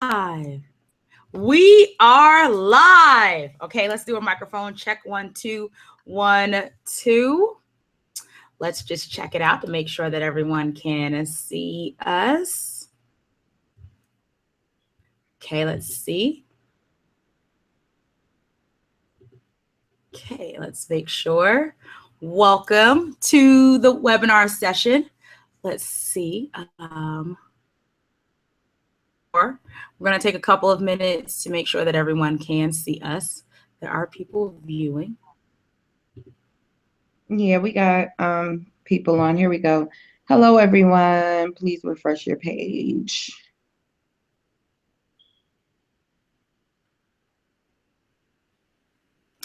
Live. We are live. Okay, let's do a microphone check. 1, 2, 1, 2. Let's just check it out to make sure that everyone can see us. Okay, let's see. Okay, let's make sure. Welcome to the webinar session. Let's see. We're going to take a couple of minutes to make sure that everyone can see us. There are people viewing. Yeah, we got people on. Here we go. Hello, everyone. Please refresh your page.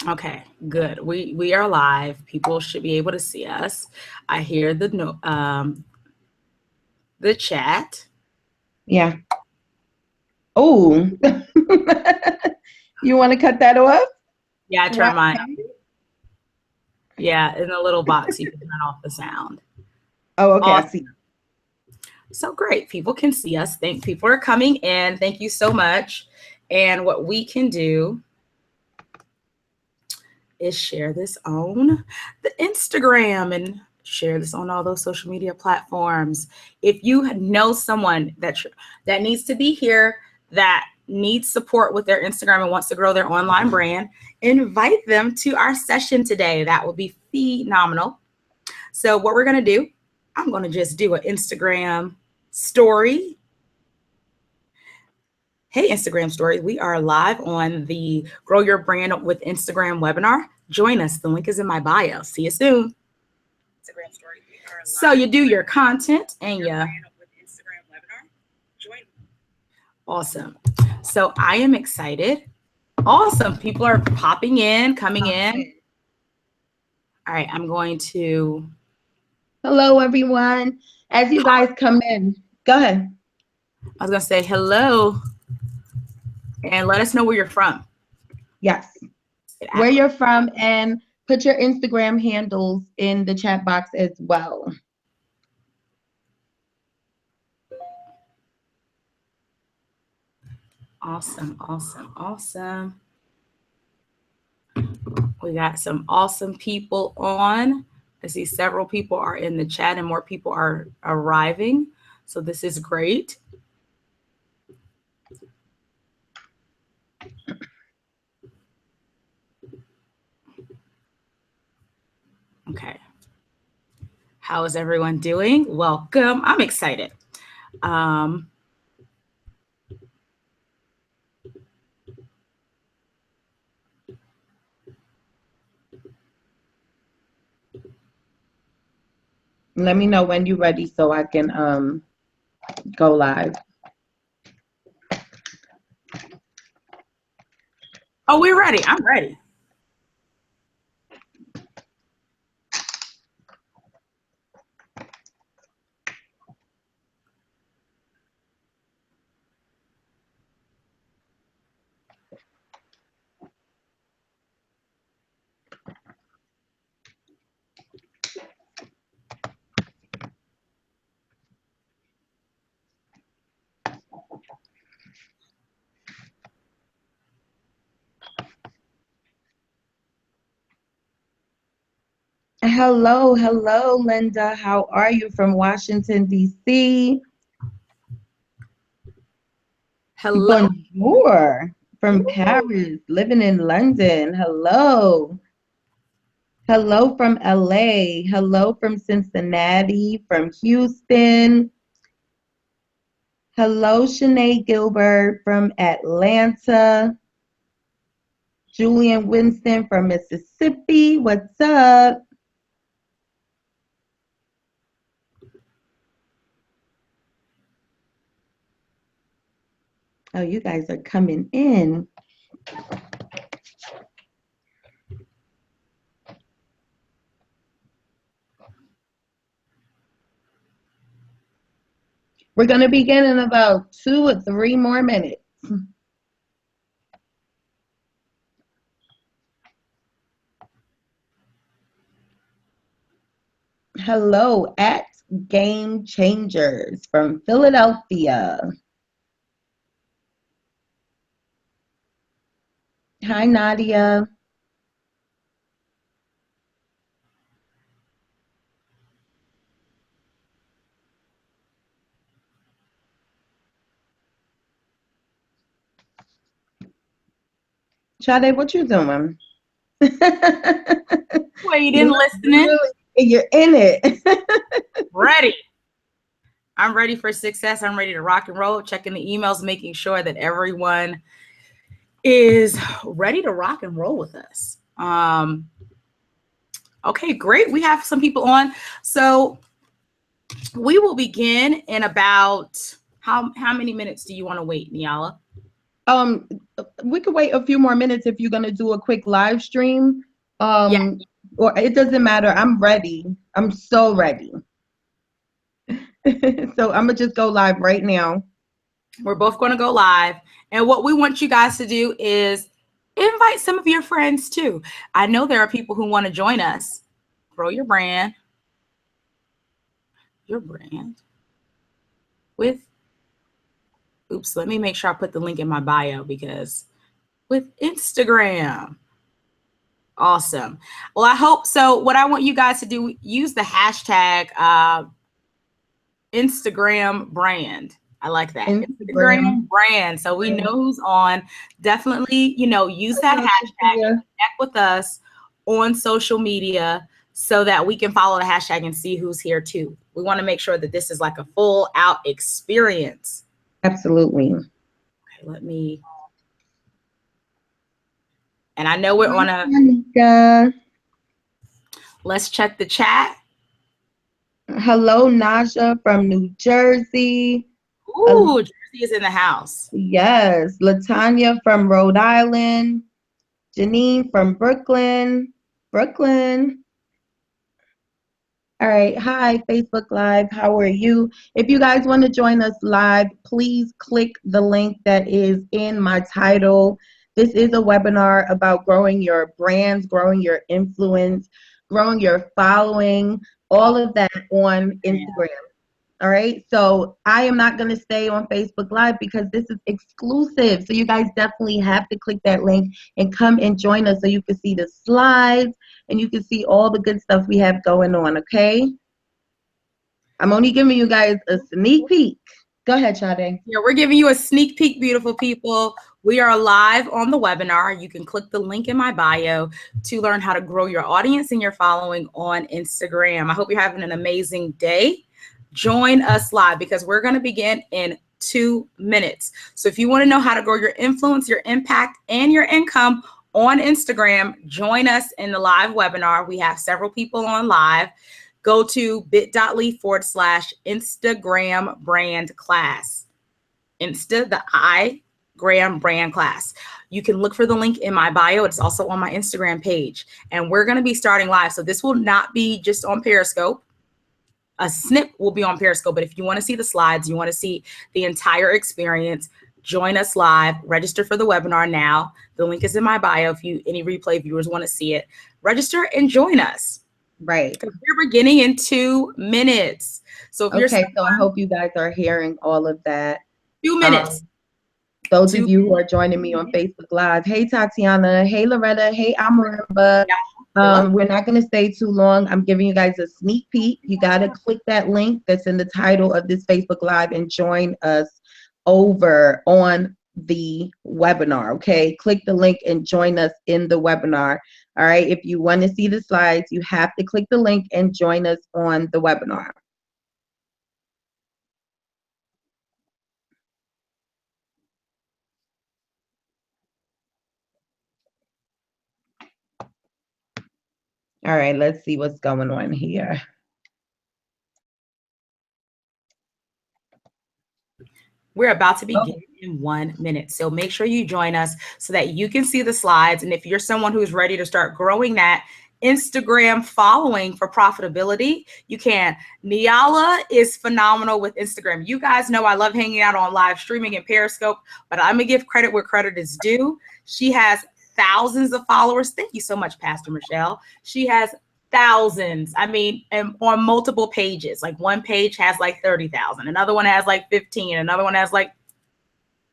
Okay, good. We are live. People should be able to see us. I hear the chat. Yeah. Oh, you want to cut that off? Yeah, I Why? turned mine off. Yeah, in the little box you can turn off the sound. Oh, okay. Awesome. I see. So great. People can see us. People are coming in. Thank you so much. And what we can do is share this on the Instagram and share this on all those social media platforms. If you know someone that needs to be here, that needs support with their Instagram and wants to grow their online brand, invite them to our session today. That will be phenomenal. So what we're going to do, I'm going to just do an Instagram story. Hey, Instagram story. We are live on the Grow Your Brand with Instagram webinar. Join us. The link is in my bio. See you soon. Instagram story. So you do your content and you. Awesome. So I am excited. Awesome. People are popping in, coming in. All right. I'm going to. Hello, everyone. As you guys come in, go ahead. I was going to say hello and let us know where you're from. Yes. Where you're from, and put your Instagram handles in the chat box as well. Awesome, awesome, awesome. We got some awesome people on. I see several people are in the chat and more people are arriving. So this is great. Okay. How is everyone doing? Welcome. I'm excited. Let me know when you're ready so I can go live. Oh, we're ready. I'm ready. Hello, hello, Linda. How are you from Washington, D.C.? Hello. Bonjour from Paris, living in London. Hello. Hello from LA. Hello from Cincinnati, from Houston. Hello, Shanae Gilbert from Atlanta. Julian Winston from Mississippi. What's up? Oh, you guys are coming in. We're going to begin in about 2 or 3 more minutes. Hello, at Game Changers from Philadelphia. Hi, Nadia. Sade, what you doing? Waiting, listening. You're in it. Ready. I'm ready for success. I'm ready to rock and roll, checking the emails, making sure that everyone is ready to rock and roll with us. Okay, great. We have some people on. So we will begin in about how many minutes do you want to wait, Niala? We could wait a few more minutes if you're gonna do a quick live stream. Yeah. Or it doesn't matter. I'm ready. I'm so ready. So I'm gonna just go live right now. We're both going to go live. And what we want you guys to do is invite some of your friends too. I know there are people who want to join us. Grow your brand. With, oops, let me make sure I put the link in my bio because with Instagram. Awesome. Well, I hope so. What I want you guys to do, use the hashtag Instagram brand. I like that. Instagram brand. So we know who's on. Definitely, use that hashtag, connect with us on social media so that we can follow the hashtag and see who's here too. We want to make sure that this is like a full out experience. Absolutely. Okay, and I know we're on let's check the chat. Hello, Naja from New Jersey. Ooh, Jersey is in the house. Yes. Latanya from Rhode Island. Janine from Brooklyn. All right. Hi, Facebook Live. How are you? If you guys want to join us live, please click the link that is in my title. This is a webinar about growing your brands, growing your influence, growing your following, all of that on Instagram. All right. So I am not going to stay on Facebook Live because this is exclusive. So you guys definitely have to click that link and come and join us so you can see the slides and you can see all the good stuff we have going on. Okay. I'm only giving you guys a sneak peek. Go ahead, Sade. Yeah, we're giving you a sneak peek, beautiful people. We are live on the webinar. You can click the link in my bio to learn how to grow your audience and your following on Instagram. I hope you're having an amazing day. Join us live because we're going to begin in 2 minutes. So if you want to know how to grow your influence, your impact, and your income on Instagram, join us in the live webinar. We have several people on live. Go to bit.ly/Instagram brand class. Instagram brand class. You can look for the link in my bio. It's also on my Instagram page. And we're going to be starting live. So this will not be just on Periscope. A snip will be on Periscope. But if you want to see the slides, you want to see the entire experience, join us live. Register for the webinar now. The link is in my bio if any replay viewers want to see it. Register and join us. Right. We're beginning in 2 minutes. So if so I hope you guys are hearing all of that. 2 minutes. Those of you who are joining me on Facebook Live, hey Tatiana, hey Loretta, hey Amarimba. We're not going to stay too long. I'm giving you guys a sneak peek. You got to click that link that's in the title of this Facebook Live and join us over on the webinar. Okay, click the link and join us in the webinar. All right, if you want to see the slides, you have to click the link and join us on the webinar. All right, let's see what's going on here. We're about to begin in 1 minute. So make sure you join us so that you can see the slides. And if you're someone who's ready to start growing that Instagram following for profitability, you can. Niala is phenomenal with Instagram. You guys know I love hanging out on live streaming and Periscope, but I'm gonna give credit where credit is due. She has thousands of followers. Thank you so much, Pastor Michelle. She has thousands. I mean, and on multiple pages. Like one page has like 30,000, another one has like 15, another one has like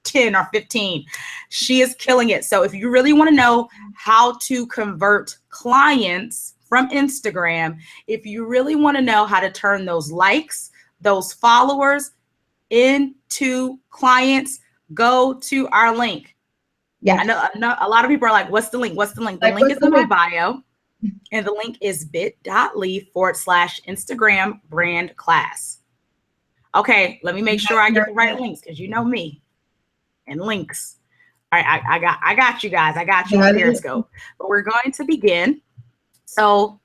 10 or 15. She is killing it. So if you really want to know how to convert clients from Instagram, if you really want to know how to turn those likes, those followers into clients, go to our link. Yeah. I know a lot of people are like, what's the link? What's the link? The link is in my bio. And the link is bit.ly/Instagram brand class. Okay, let me make sure I get the right links because you know me and links. All right, I got you guys. I got you on Periscope. But we're going to begin. So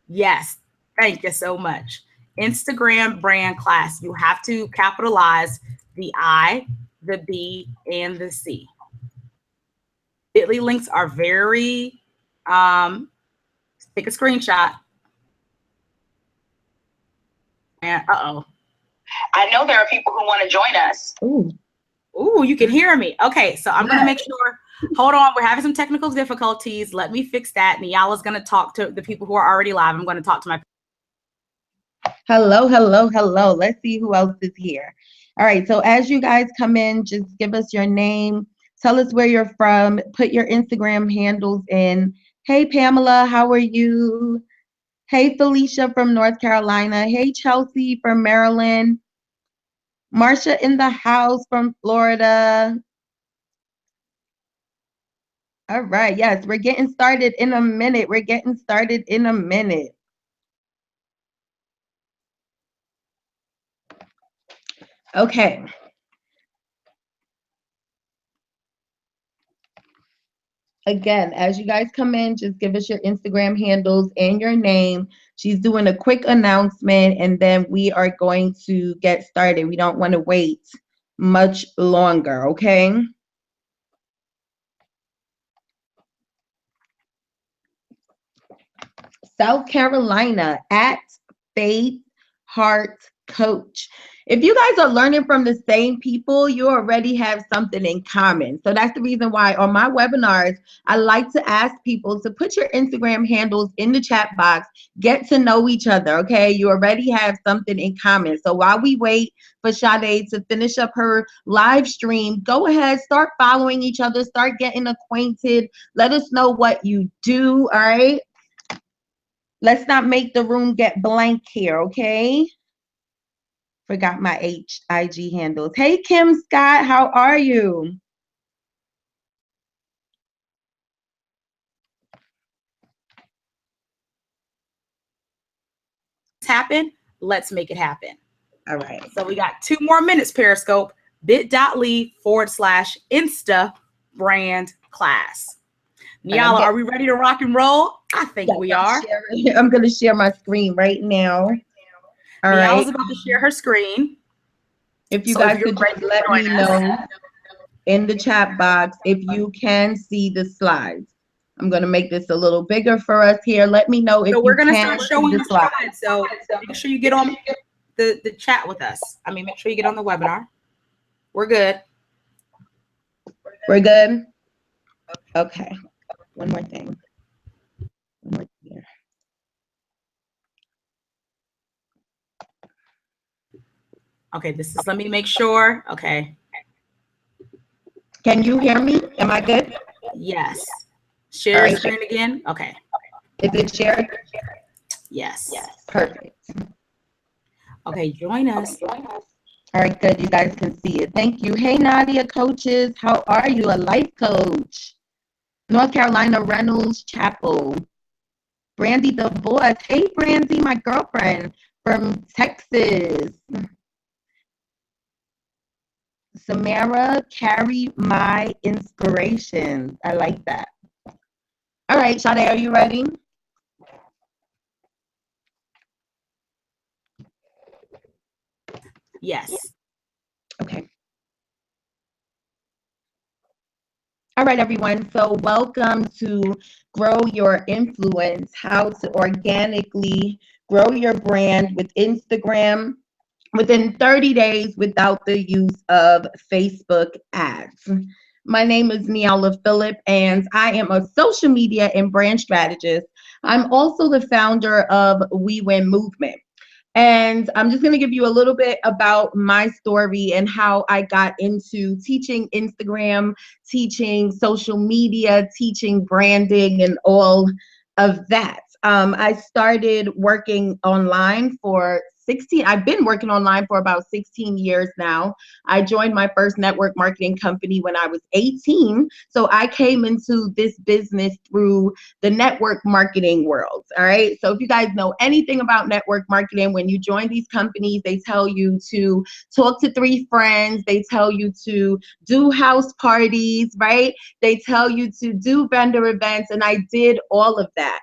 yes, thank you so much. Instagram brand class. You have to capitalize the I, the B, and the C. Bitly links are very, take a screenshot. And I know there are people who want to join us. Ooh, you can hear me. Okay, so I'm gonna make sure. Hold on, we're having some technical difficulties. Let me fix that. Niala's gonna talk to the people who are already live. I'm gonna talk to my. Hello. Let's see who else is here. All right, so as you guys come in, just give us your name, tell us where you're from, put your Instagram handles in. Hey, Pamela, how are you? Hey, Felicia from North Carolina. Hey, Chelsea from Maryland. Marsha in the house from Florida. All right, yes, we're getting started in a minute. Okay. Again, as you guys come in, just give us your Instagram handles and your name. She's doing a quick announcement, and then we are going to get started. We don't want to wait much longer, okay? South Carolina at Faith Heart Coach. If you guys are learning from the same people, you already have something in common. So that's the reason why on my webinars, I like to ask people to put your Instagram handles in the chat box, get to know each other, okay? You already have something in common. So while we wait for Sade to finish up her live stream, go ahead, start following each other, start getting acquainted. Let us know what you do, all right? Let's not make the room get blank here, okay? Forgot my IG handles. Hey, Kim Scott, how are you? Happen. Let's make it happen. All right. So we got 2 more minutes, Periscope. bit.ly/Insta brand class. Niala, are we ready to rock and roll? I think we are. I'm going to share my screen right now. All right. Niala's about to share her screen. If you guys could just let me know in the chat box if you can see the slides. I'm going to make this a little bigger for us here. Let me know if so we're going to start showing the slides. So make sure you get on the chat with us. I mean, make sure you get on the webinar. We're good. We're good? Okay. One more thing. One more here. Okay, let me make sure. Okay. Can you hear me? Am I good? Yes. Share your screen again. Okay. Is it shared? Yes. Perfect. Okay, join us. All right, good. You guys can see it. Thank you. Hey, Nadia coaches. How are you? A life coach. North Carolina Reynolds Chapel. Brandy the boss. Hey, Brandy, my girlfriend from Texas. Samara, carry my inspirations. I like that. All right, Sade, are you ready? Yes. Okay. All right, everyone. So welcome to Grow Your Influence, how to organically grow your brand with Instagram within 30 days without the use of Facebook ads. My name is Niala Phillip, and I am a social media and brand strategist. I'm also the founder of We Win Movement. And I'm just going to give you a little bit about my story and how I got into teaching Instagram, teaching social media, teaching branding, and all of that. I started working online for I've been working online for about 16 years now. I joined my first network marketing company when I was 18. So I came into this business through the network marketing world. All right. So if you guys know anything about network marketing, when you join these companies, they tell you to talk to 3 friends. They tell you to do house parties, right? They tell you to do vendor events. And I did all of that.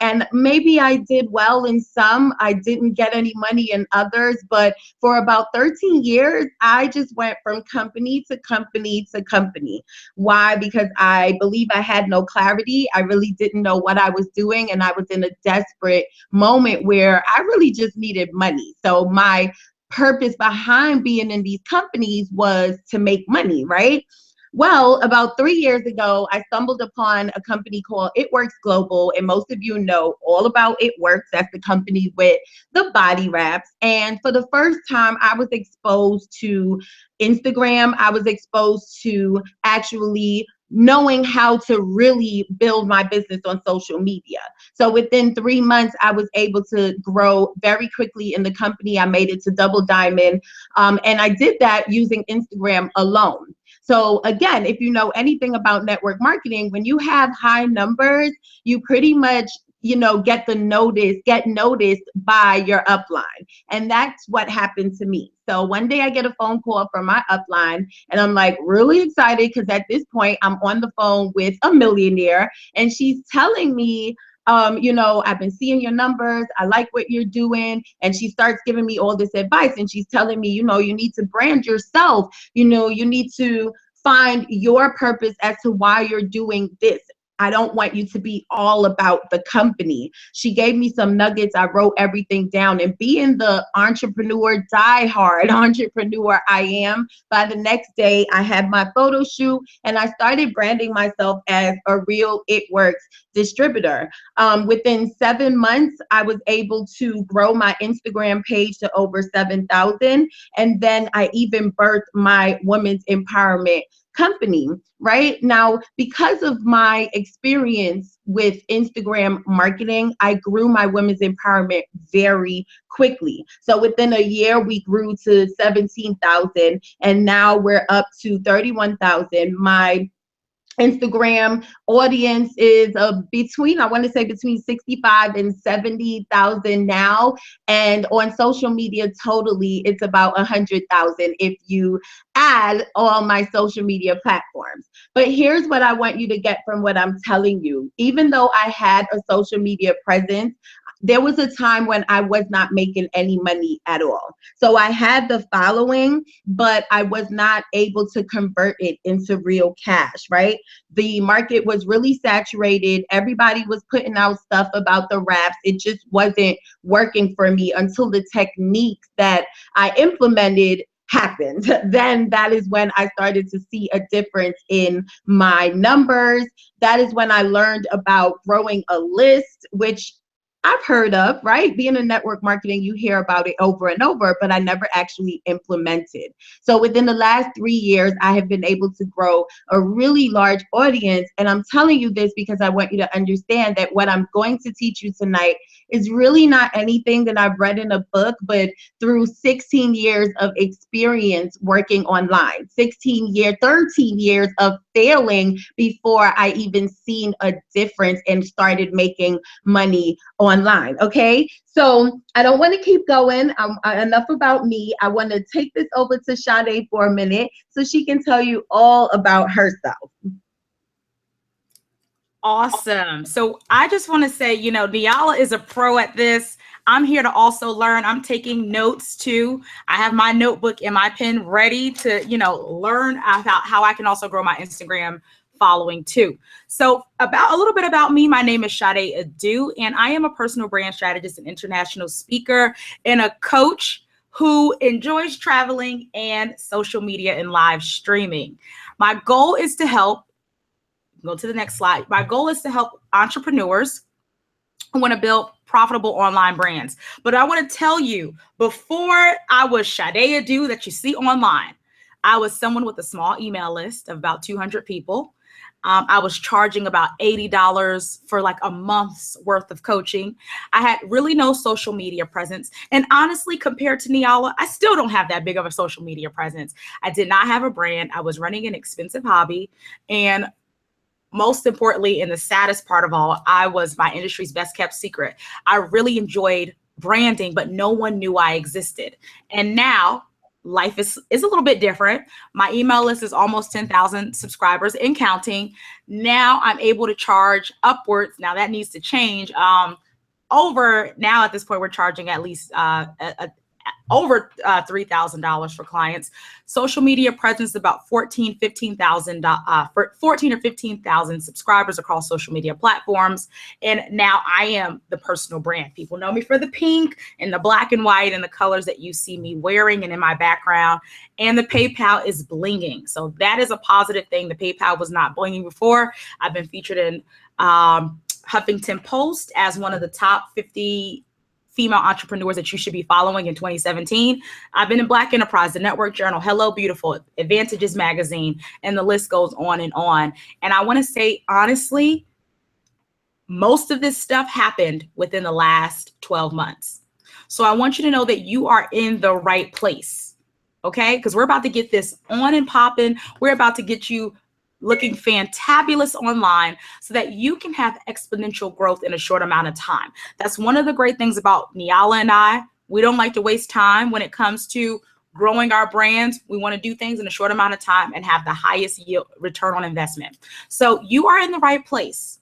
And maybe I did well in some, I didn't get any money in others, but for about 13 years, I just went from company to company to company. Why? Because I believe I had no clarity. I really didn't know what I was doing, and I was in a desperate moment where I really just needed money. So my purpose behind being in these companies was to make money, right? Well, about 3 years ago, I stumbled upon a company called It Works Global, and most of you know all about It Works. That's the company with the body wraps. And for the first time, I was exposed to Instagram. I was exposed to actually knowing how to really build my business on social media. So within 3 months, I was able to grow very quickly in the company. I made it to double diamond. And I did that using Instagram alone. So again, if you know anything about network marketing, when you have high numbers, you pretty much, get noticed by your upline. And that's what happened to me. So one day I get a phone call from my upline, and I'm like really excited because at this point I'm on the phone with a millionaire, and she's telling me, I've been seeing your numbers. I like what you're doing. And she starts giving me all this advice, and she's telling me, you need to brand yourself. You need to find your purpose as to why you're doing this. I don't want you to be all about the company. She gave me some nuggets. I wrote everything down. And being the diehard entrepreneur I am, by the next day, I had my photo shoot, and I started branding myself as a real It Works distributor. Within 7 months, I was able to grow my Instagram page to over 7,000. And then I even birthed my women's empowerment company. Right now, because of my experience with Instagram marketing, I grew my women's empowerment very quickly. So within a year, we grew to 17,000, and now we're up to 31,000. My Instagram audience is between 65 and 70,000 now. And on social media, totally, it's about 100,000 if you add all my social media platforms. But here's what I want you to get from what I'm telling you. Even though I had a social media presence, there was a time when I was not making any money at all. So I had the following, but I was not able to convert it into real cash, right? The market was really saturated. Everybody was putting out stuff about the wraps. It just wasn't working for me until the techniques that I implemented happened. Then that is when I started to see a difference in my numbers. That is when I learned about growing a list, which I've heard of, right? Being in network marketing, you hear about it over and over, but I never actually implemented. So within the last 3 years, I have been able to grow a really large audience. And I'm telling you this because I want you to understand that what I'm going to teach you tonight is really not anything that I've read in a book, but through 16 years of experience working online, 13 years of failing before I even seen a difference and started making money online. Okay, so I don't want to keep going. Enough about me. I want to take this over to Sade for a minute so she can tell you all about herself. Awesome. So I just want to say, Diala is a pro at this. I'm here to also learn. I'm taking notes too. I have my notebook and my pen ready to, learn about how I can also grow my Instagram following too. So a little bit about me. My name is Sade Adu, and I am a personal brand strategist and international speaker and a coach who enjoys traveling and social media and live streaming. My goal is to help, go to the next slide. My goal is to help entrepreneurs I want to build profitable online brands. But I want to tell you, before I was Sade Adu that you see online, I was someone with a small email list of about 200 people. I was charging about $80 for like a month's worth of coaching. I had really no social media presence. And honestly, compared to Niala, I still don't have that big of a social media presence. I did not have a brand. I was running an expensive hobby. And most importantly, and the saddest part of all, I was my industry's best kept secret. I really enjoyed branding, but no one knew I existed. And now life is a little bit different. My email list is almost 10,000 subscribers and counting. Now I'm able to charge upwards. Now that needs to change. Over now at this point, we're charging at least over $3,000 for clients. Social media presence about 14 or 15,000 subscribers across social media platforms. And now I am the personal brand. People know me for the pink and the black and white and the colors that you see me wearing and in my background. And the PayPal is blinging. So that is a positive thing. The PayPal was not blinging before. I've been featured in Huffington Post as one of the top 50 female entrepreneurs that you should be following in 2017. I've been in Black Enterprise, the Network Journal, Hello Beautiful, Advantages Magazine, and the list goes on and on. And I want to say, honestly, most of this stuff happened within the last 12 months. So I want you to know that you are in the right place, okay? Because we're about to get this on and popping. We're about to get you looking fantabulous online so that you can have exponential growth in a short amount of time. That's one of the great things about Niala and I. We don't like to waste time when it comes to growing our brands. We want to do things in a short amount of time and have the highest yield return on investment. So you are in the right place.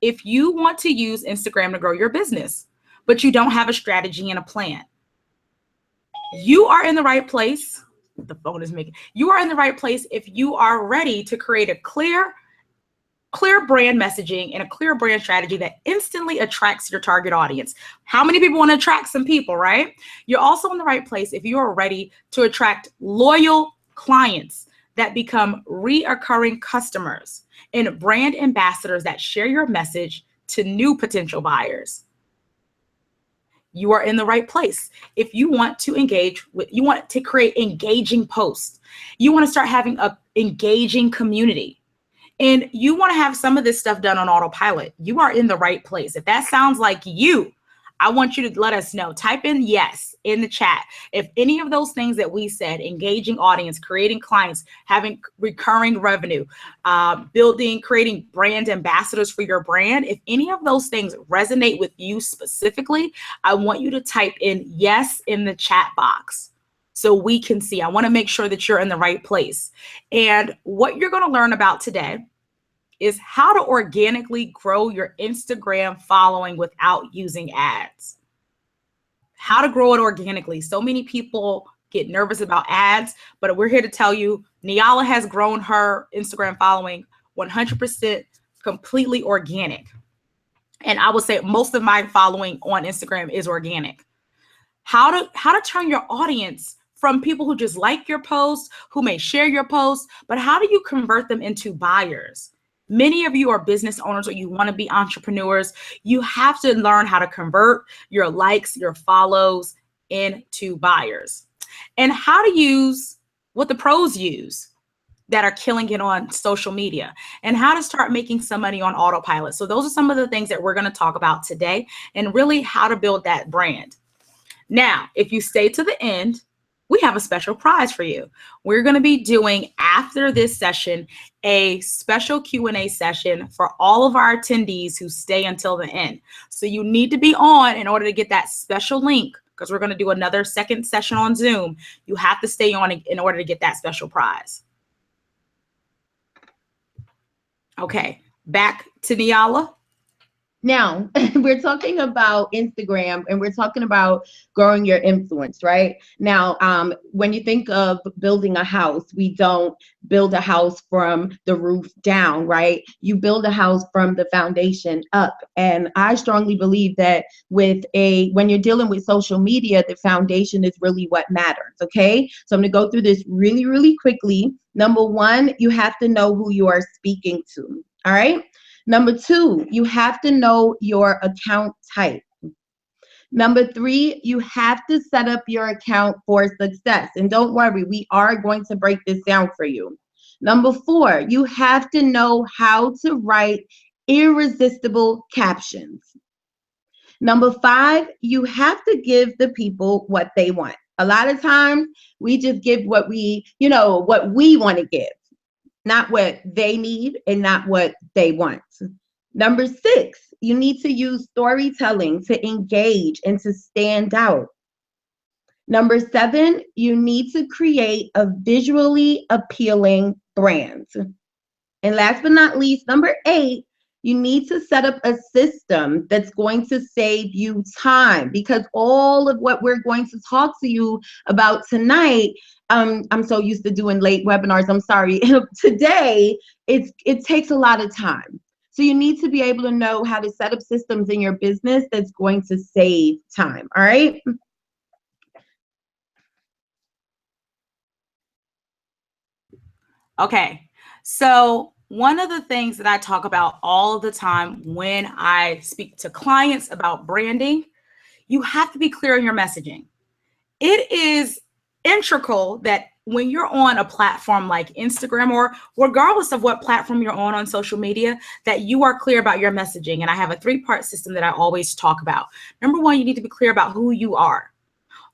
If you want to use Instagram to grow your business, but you don't have a strategy and a plan, you are in the right place. The phone is making. You are in the right place if you are ready to create a clear brand messaging and a clear brand strategy that instantly attracts your target audience. How many people want to attract some people, right? You're also in the right place if you are ready to attract loyal clients that become reoccurring customers and brand ambassadors that share your message to new potential buyers. You are in the right place. If you want to engage with, you want to create engaging posts, you want to start having a engaging community, and you want to have some of this stuff done on autopilot, you are in the right place. If that sounds like you, I want you to let us know. Type in yes in the chat. If any of those things that we said, engaging audience, creating clients, having recurring revenue, creating brand ambassadors for your brand, if any of those things resonate with you specifically, I want you to type in yes in the chat box so we can see. I want to make sure that you're in the right place. And what you're going to learn about today is how to organically grow your Instagram following without using ads. How to grow it organically. So many people get nervous about ads, but we're here to tell you Niala has grown her Instagram following 100% completely organic. And I would say most of my following on Instagram is organic. How to turn your audience from people who just like your posts, who may share your posts, but how do you convert them into buyers? Many of you are business owners or you want to be entrepreneurs. You have to learn how to convert your likes, your follows into buyers, and how to use what the pros use that are killing it on social media, and how to start making some money on autopilot. So those are some of the things that we're going to talk about today, and really how to build that brand. Now, if you stay to the end, we have a special prize for you. We're going to be doing, after this session, a special Q&A session for all of our attendees who stay until the end. So you need to be on in order to get that special link, because we're going to do another second session on Zoom. You have to stay on in order to get that special prize. Okay, back to Niala. Now, we're talking about Instagram and we're talking about growing your influence, right? Now, when you think of building a house, we don't build a house from the roof down, right? You build a house from the foundation up. And I strongly believe that when you're dealing with social media, the foundation is really what matters, okay? So I'm gonna go through this really, really quickly. Number one, you have to know who you are speaking to, all right? Number 2, you have to know your account type. Number 3, you have to set up your account for success. And don't worry, we are going to break this down for you. Number 4, you have to know how to write irresistible captions. Number 5, you have to give the people what they want. A lot of times we just give what we want to give, not what they need and not what they want. Number 6, you need to use storytelling to engage and to stand out. Number 7, you need to create a visually appealing brand. And last but not least, number 8, you need to set up a system that's going to save you time, because all of what we're going to talk to you about tonight, I'm so used to doing late webinars, I'm sorry. Today, it takes a lot of time. So you need to be able to know how to set up systems in your business that's going to save time, all right? Okay, so one of the things that I talk about all the time when I speak to clients about branding, you have to be clear in your messaging. It is integral that when you're on a platform like Instagram, or regardless of what platform you're on social media, that you are clear about your messaging. And I have a 3-part system that I always talk about. Number 1, you need to be clear about who you are.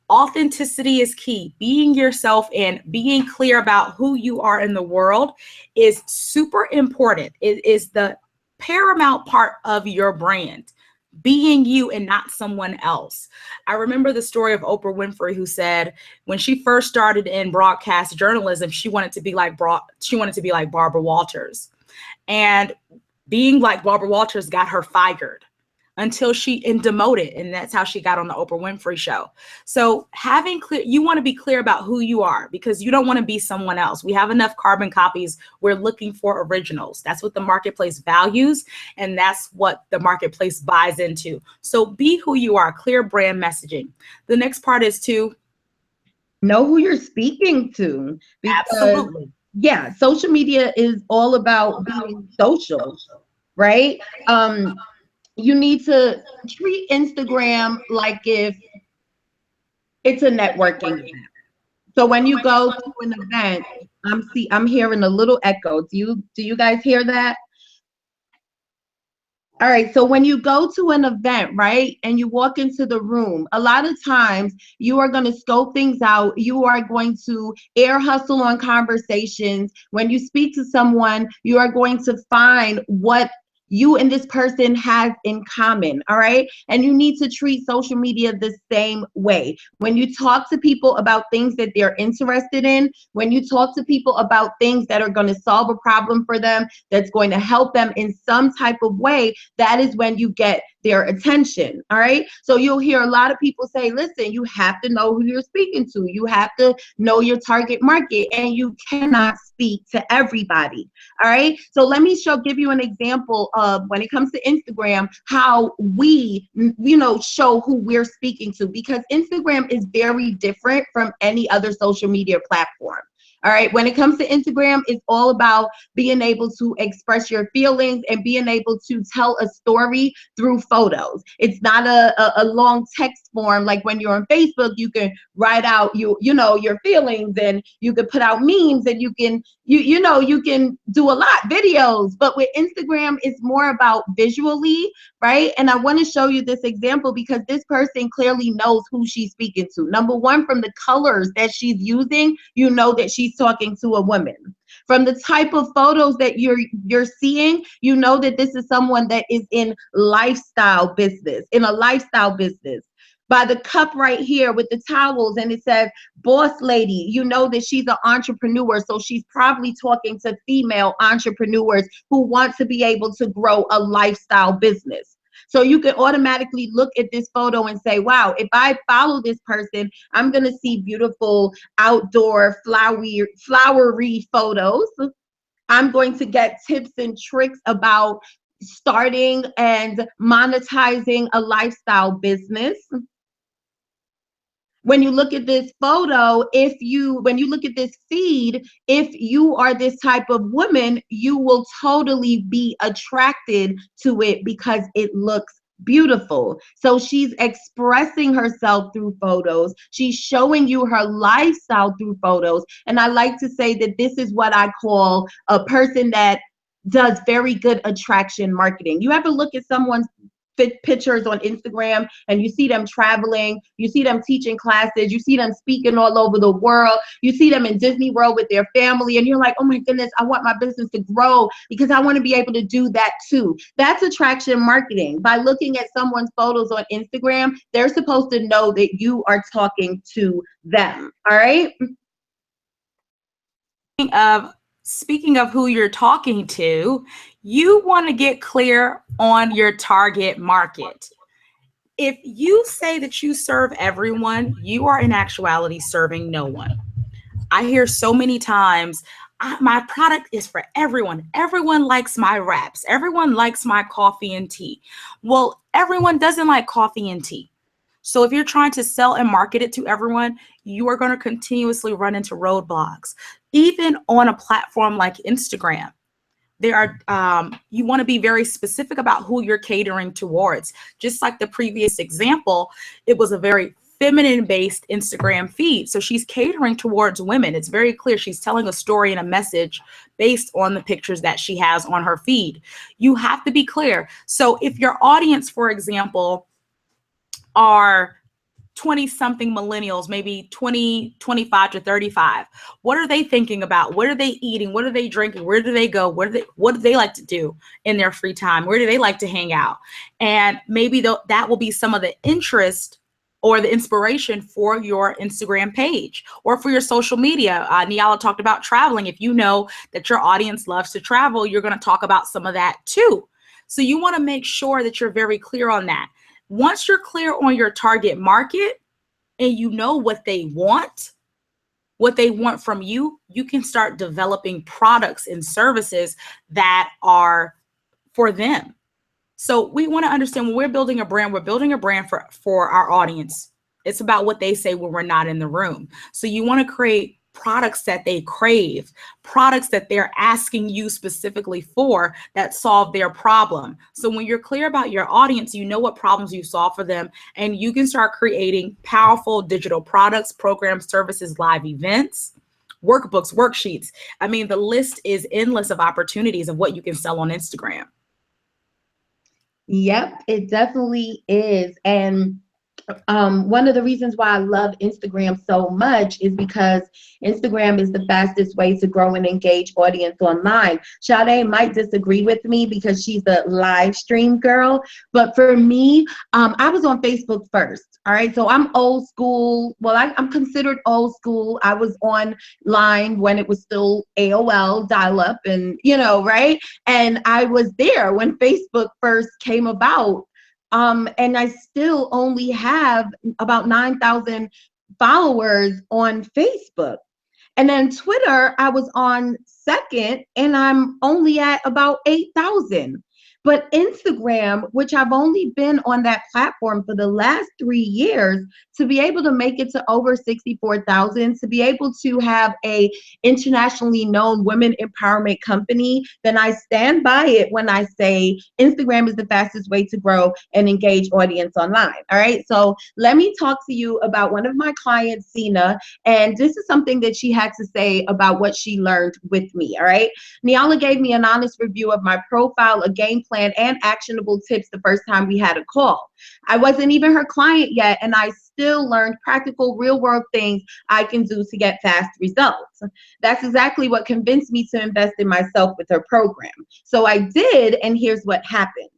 Authenticity is key. Being yourself and being clear about who you are in the world is super important. It is the paramount part of your brand. Being you and not someone else. I remember the story of Oprah Winfrey, who said when she first started in broadcast journalism, she wanted to be like Barbara Walters. And being like Barbara Walters got her fired until she demoted, and that's how she got on the Oprah Winfrey Show. So you want to be clear about who you are, because you don't want to be someone else. We have enough carbon copies. We're looking for originals. That's what the marketplace values, and that's what the marketplace buys into. So be who you are, clear brand messaging. The next part is to know who you're speaking to. Absolutely. Yeah, social media is all about being social, right? You need to treat Instagram like if it's a networking event. So when you go to an event, I'm hearing a little echo. Do you guys hear that? All right, so when you go to an event, right, and you walk into the room, a lot of times you are going to scope things out. You are going to air hustle on conversations. When you speak to someone, you are going to find what you and this person has in common, all right? And you need to treat social media the same way. When you talk to people about things that they're interested in, when you talk to people about things that are going to solve a problem for them, that's going to help them in some type of way, that is when you get their attention, all right? So you'll hear a lot of people say, listen, you have to know who you're speaking to. You have to know your target market, and you cannot speak to everybody, all right? So let me give you an example of, when it comes to Instagram, how we, show who we're speaking to, because Instagram is very different from any other social media platform. All right. When it comes to Instagram, it's all about being able to express your feelings and being able to tell a story through photos. It's not a long text form like when you're on Facebook. You can write out your feelings, and you can put out memes, and you can do a lot, videos. But with Instagram, it's more about visually, right? And I want to show you this example because this person clearly knows who she's speaking to. Number 1, from the colors that she's using, you know that she's talking to a woman. From the type of photos that you're seeing, you know that this is someone that is in a lifestyle business. By the cup right here with the towels, and it says boss lady, you know that she's an entrepreneur. So she's probably talking to female entrepreneurs who want to be able to grow a lifestyle business. So you can automatically look at this photo and say, wow, if I follow this person, I'm going to see beautiful outdoor flowery photos. I'm going to get tips and tricks about starting and monetizing a lifestyle business. When you look at this photo, when you look at this feed, if you are this type of woman, you will totally be attracted to it because it looks beautiful. So she's expressing herself through photos. She's showing you her lifestyle through photos. And I like to say that this is what I call a person that does very good attraction marketing. You ever look at someone's pictures on Instagram and you see them traveling, you see them teaching classes, you see them speaking all over the world, you see them in Disney World with their family, and you're like, oh my goodness, I want my business to grow because I want to be able to do that too. That's attraction marketing. By looking at someone's photos on Instagram, they're supposed to know that you are talking to them. All right. Speaking of who you're talking to, you want to get clear on your target market. If you say that you serve everyone, you are in actuality serving no one. I hear so many times, my product is for everyone. Everyone likes my wraps. Everyone likes my coffee and tea. Well, everyone doesn't like coffee and tea. So if you're trying to sell and market it to everyone, you are going to continuously run into roadblocks. Even on a platform like Instagram, there are you want to be very specific about who you're catering towards. Just like the previous example, it was a very feminine based Instagram feed. So she's catering towards women. It's very clear. She's telling a story and a message based on the pictures that she has on her feed. You have to be clear. So if your audience, for example, are 20 something millennials, maybe 25 to 35. What are they thinking about? What are they eating? What are they drinking? Where do they go? What do they like to do in their free time? Where do they like to hang out? And maybe that will be some of the interest or the inspiration for your Instagram page or for your social media. Niala talked about traveling. If you know that your audience loves to travel, you're going to talk about some of that too. So you want to make sure that you're very clear on that. Once you're clear on your target market and you know what they want from you, you can start developing products and services that are for them. So we want to understand when we're building a brand for our audience. It's about what they say when we're not in the room. So you want to create products that they crave, products that they're asking you specifically for that solve their problem. So when you're clear about your audience, you know what problems you solve for them, and you can start creating powerful digital products, programs, services, live events, workbooks, worksheets. I mean, the list is endless of opportunities of what you can sell on Instagram. Yep, it definitely is. And one of the reasons why I love Instagram so much is because Instagram is the fastest way to grow and engage audience online. Sade might disagree with me because she's a live stream girl, but for me, I was on Facebook first. All right, so I'm old school. Well, I'm considered old school. I was online when it was still AOL dial-up, and right? And I was there when Facebook first came about. And I still only have about 9,000 followers on Facebook. And then Twitter, I was on second, and I'm only at about 8,000. But Instagram, which I've only been on that platform for the last 3 years, to be able to make it to over 64,000, to be able to have a internationally known women empowerment company, then I stand by it when I say Instagram is the fastest way to grow and engage audience online. All right. So let me talk to you about one of my clients, Sina, and this is something that she had to say about what she learned with me. All right. Niala gave me an honest review of my profile, a game plan, and actionable tips the first time we had a call. I wasn't even her client yet, and I still learned practical, real-world things I can do to get fast results. That's exactly what convinced me to invest in myself with her program. So I did, and here's what happened.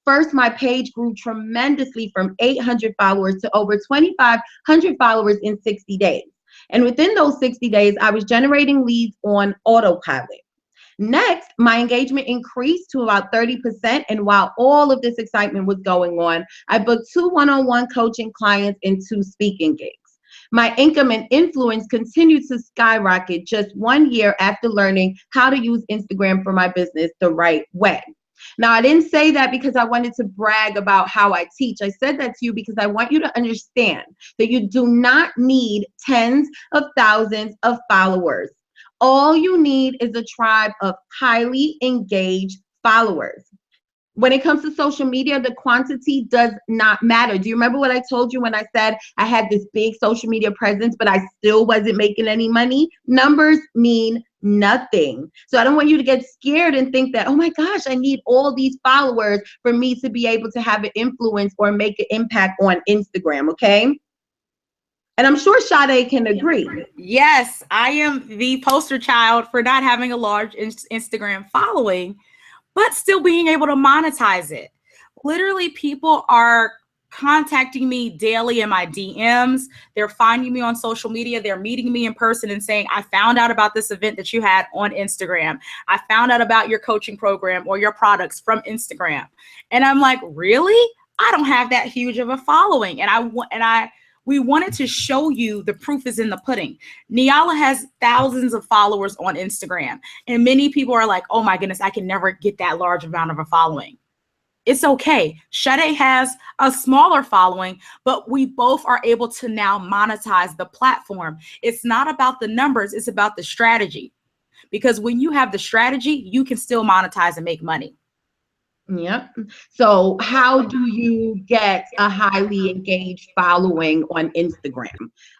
First, my page grew tremendously from 800 followers to over 2,500 followers in 60 days. And within those 60 days, I was generating leads on autopilot. Next, my engagement increased to about 30%. And while all of this excitement was going on, I booked 2 one-on-one coaching clients and 2 speaking gigs. My income and influence continued to skyrocket just 1 year after learning how to use Instagram for my business the right way. Now, I didn't say that because I wanted to brag about how I teach. I said that to you because I want you to understand that you do not need tens of thousands of followers. All you need is a tribe of highly engaged followers. When it comes to social media, the quantity does not matter. Do you remember what I told you when I said I had this big social media presence, but I still wasn't making any money? Numbers mean nothing. So I don't want you to get scared and think that, oh my gosh, I need all these followers for me to be able to have an influence or make an impact on Instagram, okay? And I'm sure Sade can agree. Yes, I am the poster child for not having a large Instagram following, but still being able to monetize it. Literally, people are contacting me daily in my DMs. They're finding me on social media. They're meeting me in person and saying, I found out about this event that you had on Instagram. I found out about your coaching program or your products from Instagram. And I'm like, really? I don't have that huge of a following. We wanted to show you the proof is in the pudding. Niala has thousands of followers on Instagram, and many people are like, oh my goodness, I can never get that large amount of a following. It's okay. Sade has a smaller following, but we both are able to now monetize the platform. It's not about the numbers, it's about the strategy. Because when you have the strategy, you can still monetize and make money. Yep. So how do you get a highly engaged following on Instagram?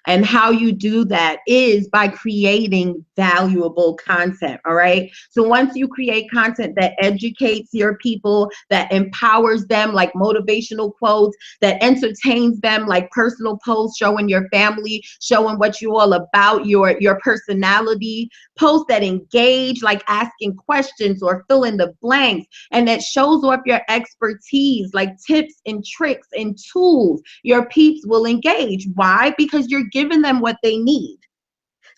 And how you do that is by creating valuable content. All right. So once you create content that educates your people, that empowers them, like motivational quotes, that entertains them, like personal posts showing your family, showing what you're all about, your personality, posts that engage, like asking questions or fill in the blanks, and that shows off your expertise, like tips and tricks and tools, your peeps will engage. Why? Because you're giving them what they need.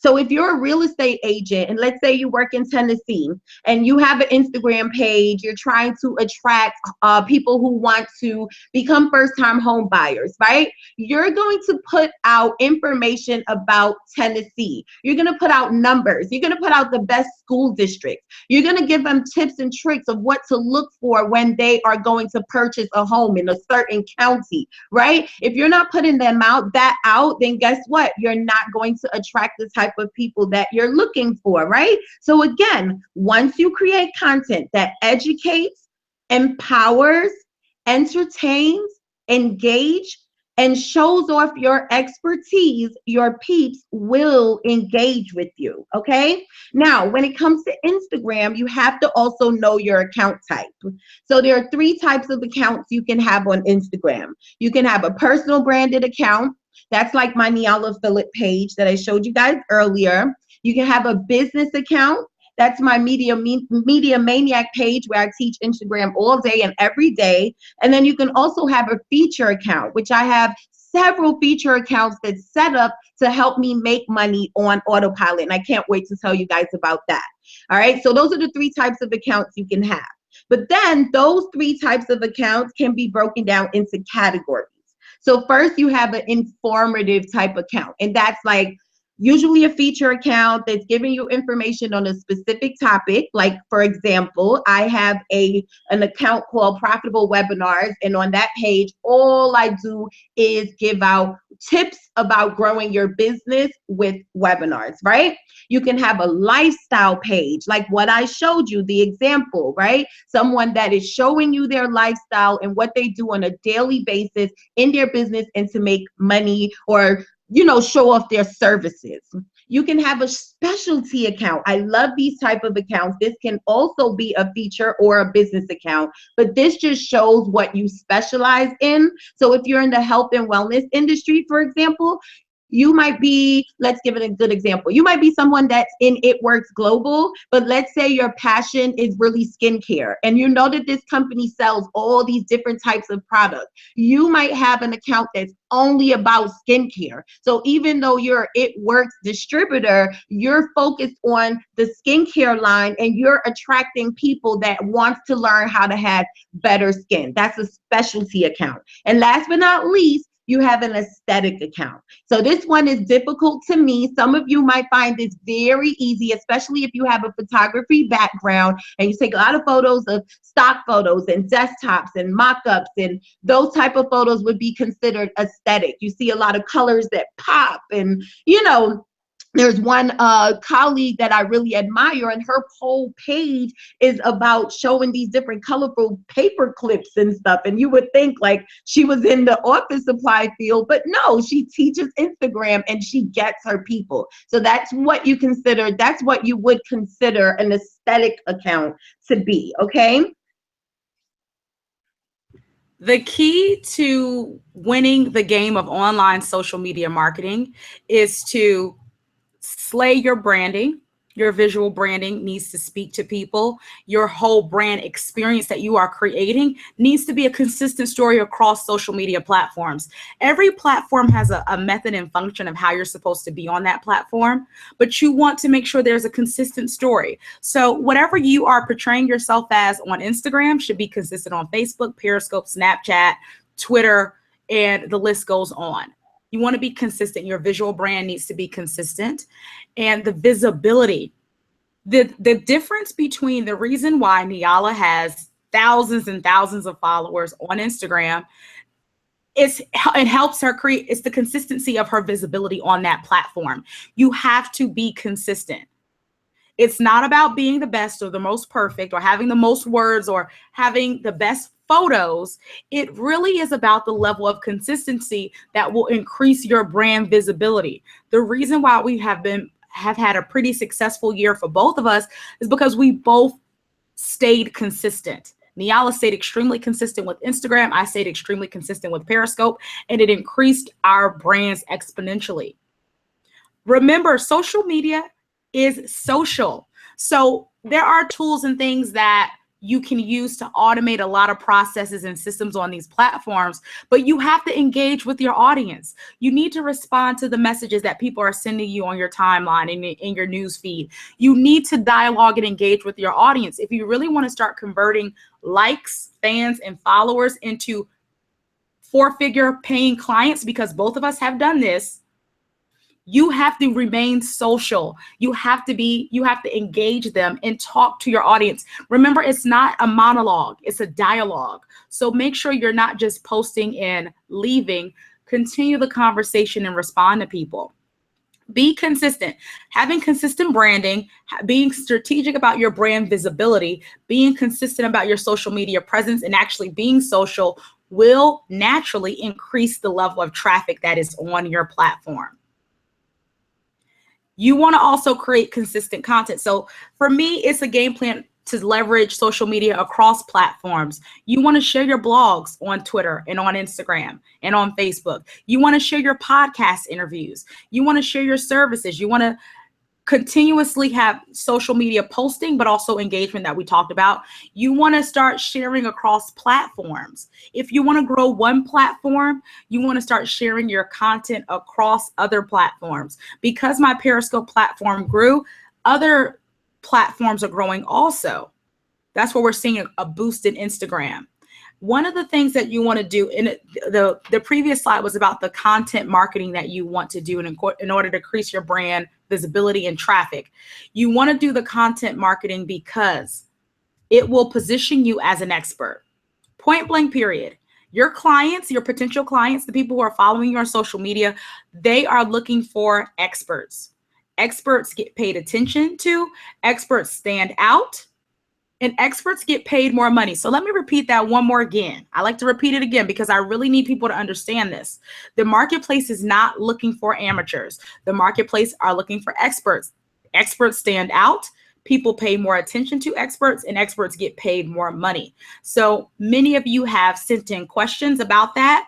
So if you're a real estate agent, and let's say you work in Tennessee and you have an Instagram page, you're trying to attract people who want to become first-time home buyers, right? You're going to put out information about Tennessee. You're going to put out numbers. You're going to put out the best school districts. You're going to give them tips and tricks of what to look for when they are going to purchase a home in a certain county, right? If you're not putting them out, then guess what? You're not going to attract the type of people that you're looking for, right? So again, once you create content that educates, empowers, entertains, engage, and shows off your expertise, your peeps will engage with you, okay? Now, when it comes to Instagram, you have to also know your account type. So there are 3 types of accounts you can have on Instagram. You can have a personal branded account. That's like my Niala Phillip page that I showed you guys earlier. You can have a business account. That's my Media Maniac page where I teach Instagram all day and every day. And then you can also have a feature account, which I have several feature accounts that's set up to help me make money on autopilot. And I can't wait to tell you guys about that. All right. So those are the 3 types of accounts you can have. But then those 3 types of accounts can be broken down into categories. So first you have an informative type account, and that's like usually a feature account that's giving you information on a specific topic. Like, for example, I have an account called Profitable Webinars, and on that page, all I do is give out tips about growing your business with webinars, right? You can have a lifestyle page, like what I showed you, the example, right? Someone that is showing you their lifestyle and what they do on a daily basis in their business and to make money, or show off their services. You can have a specialty account. I love these type of accounts. This can also be a feature or a business account, but this just shows what you specialize in. So if you're in the health and wellness industry, for example, you might be, let's give it a good example. You might be someone that's in It Works Global, but let's say your passion is really skincare, and you know that this company sells all these different types of products. You might have an account that's only about skincare. So even though you're It Works distributor, you're focused on the skincare line, and you're attracting people that wants to learn how to have better skin. That's a specialty account. And last but not least, you have an aesthetic account. So this one is difficult to me. Some of you might find this very easy, especially if you have a photography background and you take a lot of photos of stock photos and desktops and mock-ups, and those type of photos would be considered aesthetic. You see a lot of colors that pop, and there's one colleague that I really admire, and her whole page is about showing these different colorful paper clips and stuff. And you would think like she was in the office supply field, but no, she teaches Instagram and she gets her people. So that's what you would consider an aesthetic account to be, okay? The key to winning the game of online social media marketing is to slay your branding. Your visual branding needs to speak to people. Your whole brand experience that you are creating needs to be a consistent story across social media platforms. Every platform has a method and function of how you're supposed to be on that platform, but you want to make sure there's a consistent story. So whatever you are portraying yourself as on Instagram should be consistent on Facebook, Periscope, Snapchat, Twitter, and the list goes on. You want to be consistent. Your visual brand needs to be consistent. And the visibility, the difference between the reason why Niala has thousands and thousands of followers on Instagram, it helps her create, it's the consistency of her visibility on that platform. You have to be consistent. It's not about being the best or the most perfect or having the most words or having the best photos. It really is about the level of consistency that will increase your brand visibility. The reason why we have had a pretty successful year for both of us is because we both stayed consistent. Niala stayed extremely consistent with Instagram. I stayed extremely consistent with Periscope, and it increased our brands exponentially. Remember, social media is social. So there are tools and things that you can use to automate a lot of processes and systems on these platforms, but you have to engage with your audience. You need to respond to the messages that people are sending you on your timeline and in your news feed. You need to dialogue and engage with your audience. If you really want to start converting likes, fans, and followers into four-figure paying clients, because both of us have done this, you have to remain social. You have to engage them and talk to your audience. Remember, it's not a monologue, it's a dialogue. So make sure you're not just posting and leaving. Continue the conversation and respond to people. Be consistent. Having consistent branding, being strategic about your brand visibility, being consistent about your social media presence, and actually being social will naturally increase the level of traffic that is on your platform. You want to also create consistent content. So for me, it's a game plan to leverage social media across platforms. You want to share your blogs on Twitter and on Instagram and on Facebook. You want to share your podcast interviews. You want to share your services. You want to continuously have social media posting, but also engagement that we talked about. You want to start sharing across platforms. If you want to grow one platform, you want to start sharing your content across other platforms. Because my Periscope platform grew, other platforms are growing also. That's where we're seeing a boost in Instagram. One of the things that you want to do, in the previous slide was about the content marketing that you want to do in order to increase your brand visibility and traffic. You want to do the content marketing because it will position you as an expert. Point blank, period. Your clients, your potential clients, the people who are following you on social media, they are looking for experts. Experts get paid attention to, experts stand out, and experts get paid more money. So let me repeat that one more again. I like to repeat it again because I really need people to understand this. The marketplace is not looking for amateurs. The marketplace are looking for experts. Experts stand out. People pay more attention to experts, and experts get paid more money. So many of you have sent in questions about that.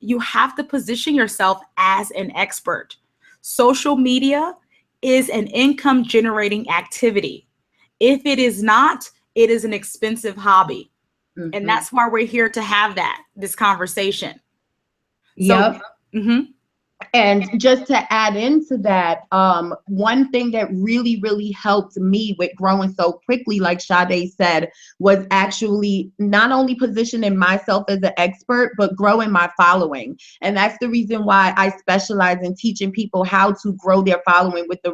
You have to position yourself as an expert. Social media is an income generating activity. If it is not, it is an expensive hobby. Mm-hmm. And that's why we're here to have this conversation. Yep. So, And just to add into that, one thing that really, really helped me with growing so quickly, like Sade said, was actually not only positioning myself as an expert, but growing my following. And that's the reason why I specialize in teaching people how to grow their following with the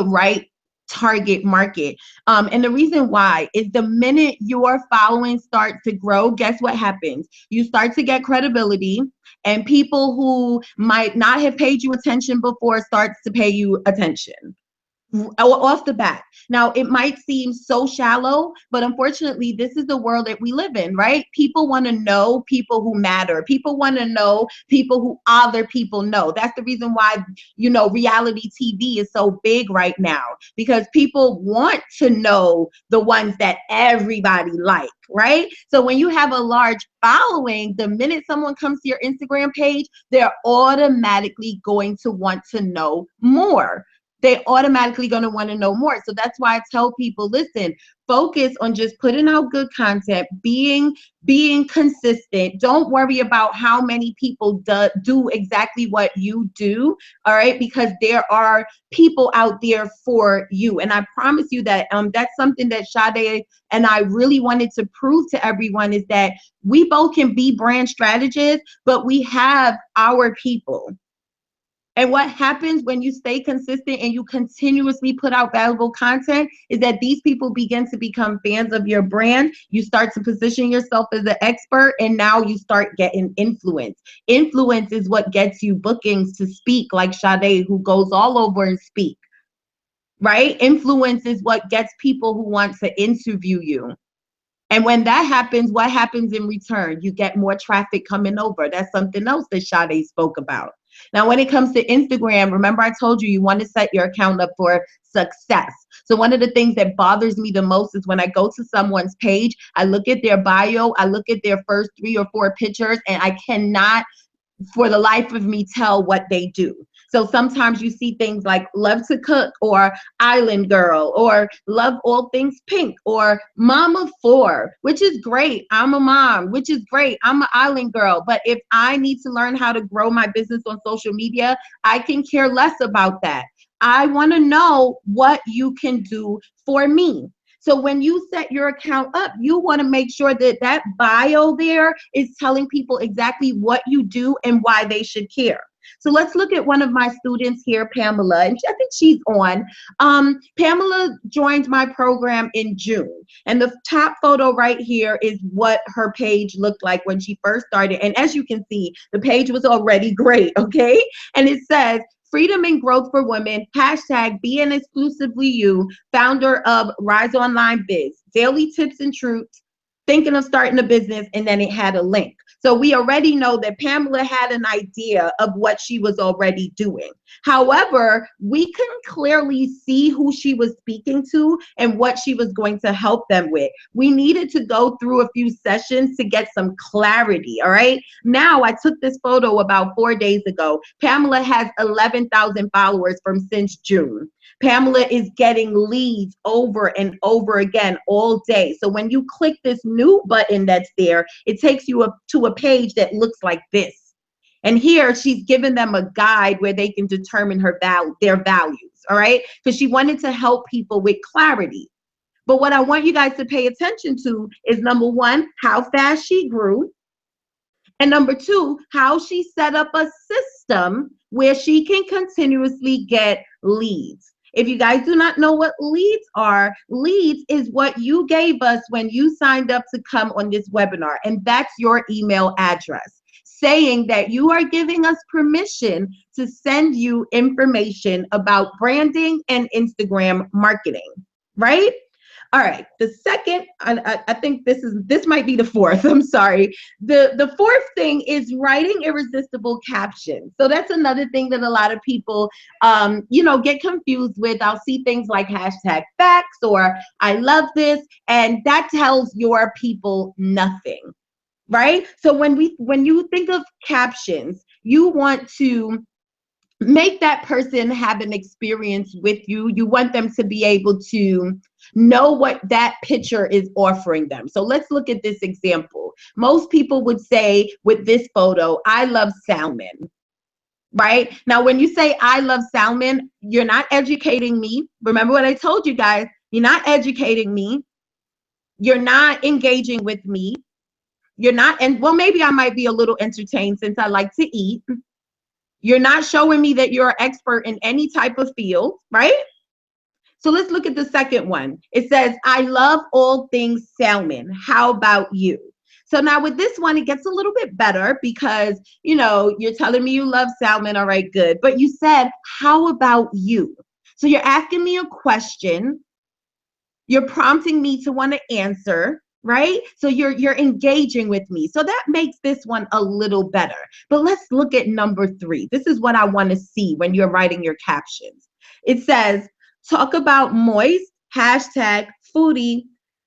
right target market. And the reason why is the minute your following starts to grow, guess what happens? You start to get credibility, and people who might not have paid you attention before starts to pay you attention off the bat. Now, it might seem so shallow, but unfortunately, this is the world that we live in, right? People want to know people who matter. People want to know people who other people know. That's the reason why, reality TV is so big right now, because people want to know the ones that everybody like, right? So when you have a large following, the minute someone comes to your Instagram page, they're automatically going to want to know more. They automatically going to want to know more. So that's why I tell people, listen, focus on just putting out good content, being consistent. Don't worry about how many people do exactly what you do, all right? Because there are people out there for you. And I promise you that that's something that Sade and I really wanted to prove to everyone, is that we both can be brand strategists, but we have our people. And what happens when you stay consistent and you continuously put out valuable content is that these people begin to become fans of your brand. You start to position yourself as an expert, and now you start getting influence. Influence is what gets you bookings to speak, like Sade, who goes all over and speak, right? Influence is what gets people who want to interview you. And when that happens, what happens in return? You get more traffic coming over. That's something else that Sade spoke about. Now, when it comes to Instagram, remember I told you want to set your account up for success. So one of the things that bothers me the most is when I go to someone's page, I look at their bio, I look at their first 3 or 4 pictures, and I cannot for the life of me tell what they do. So sometimes you see things like love to cook, or island girl, or love all things pink, or mama 4, which is great. I'm a mom, which is great. I'm an island girl. But if I need to learn how to grow my business on social media, I can care less about that. I want to know what you can do for me. So when you set your account up, you want to make sure that that bio there is telling people exactly what you do and why they should care. So let's look at one of my students here, Pamela, and I think she's on. Pamela joined my program in June, and the top photo right here is what her page looked like when she first started. And as you can see, the page was already great, okay? And it says, Freedom and Growth for Women, hashtag being exclusively you, founder of Rise Online Biz, daily tips and truths, thinking of starting a business, and then it had a link. So we already know that Pamela had an idea of what she was already doing. However, we couldn't clearly see who she was speaking to and what she was going to help them with. We needed to go through a few sessions to get some clarity, all right? Now, I took this photo about 4 days ago. Pamela has 11,000 followers from since June. Pamela is getting leads over and over again all day. So when you click this new button that's there, it takes you up to a page that looks like this. And here she's given them a guide where they can determine their values, all right? Because she wanted to help people with clarity. But what I want you guys to pay attention to is, number one, how fast she grew. And number two, how she set up a system where she can continuously get leads. If you guys do not know what leads is what you gave us when you signed up to come on this webinar. And that's your email address, saying that you are giving us permission to send you information about branding and Instagram marketing, right? All right, the second, I think this might be the fourth, I'm sorry. The fourth thing is writing irresistible captions. So that's another thing that a lot of people, get confused with. I'll see things like hashtag facts or I love this, and that tells your people nothing, right? So when you think of captions, you want to make that person have an experience with you. You want them to be able to know what that picture is offering them. So let's look at this example. Most people would say with this photo, I love salmon. right? Now, when you say I love salmon, you're not educating me. Remember what I told you guys, you're not educating me. You're not engaging with me. You're not, and well, maybe I might be a little entertained since I like to eat. You're not showing me that you're an expert in any type of field, right? So let's look at the second one. It says, I love all things salmon. How about you? So now with this one, it gets a little bit better because, you know, you're telling me you love salmon. All right, good. But you said, how about you? So you're asking me a question. You're prompting me to want to answer, right? So you're engaging with me. So that makes this one a little better. But let's look at number 3. This is what I want to see when you're writing your captions. It says, talk about moist, hashtag foodie,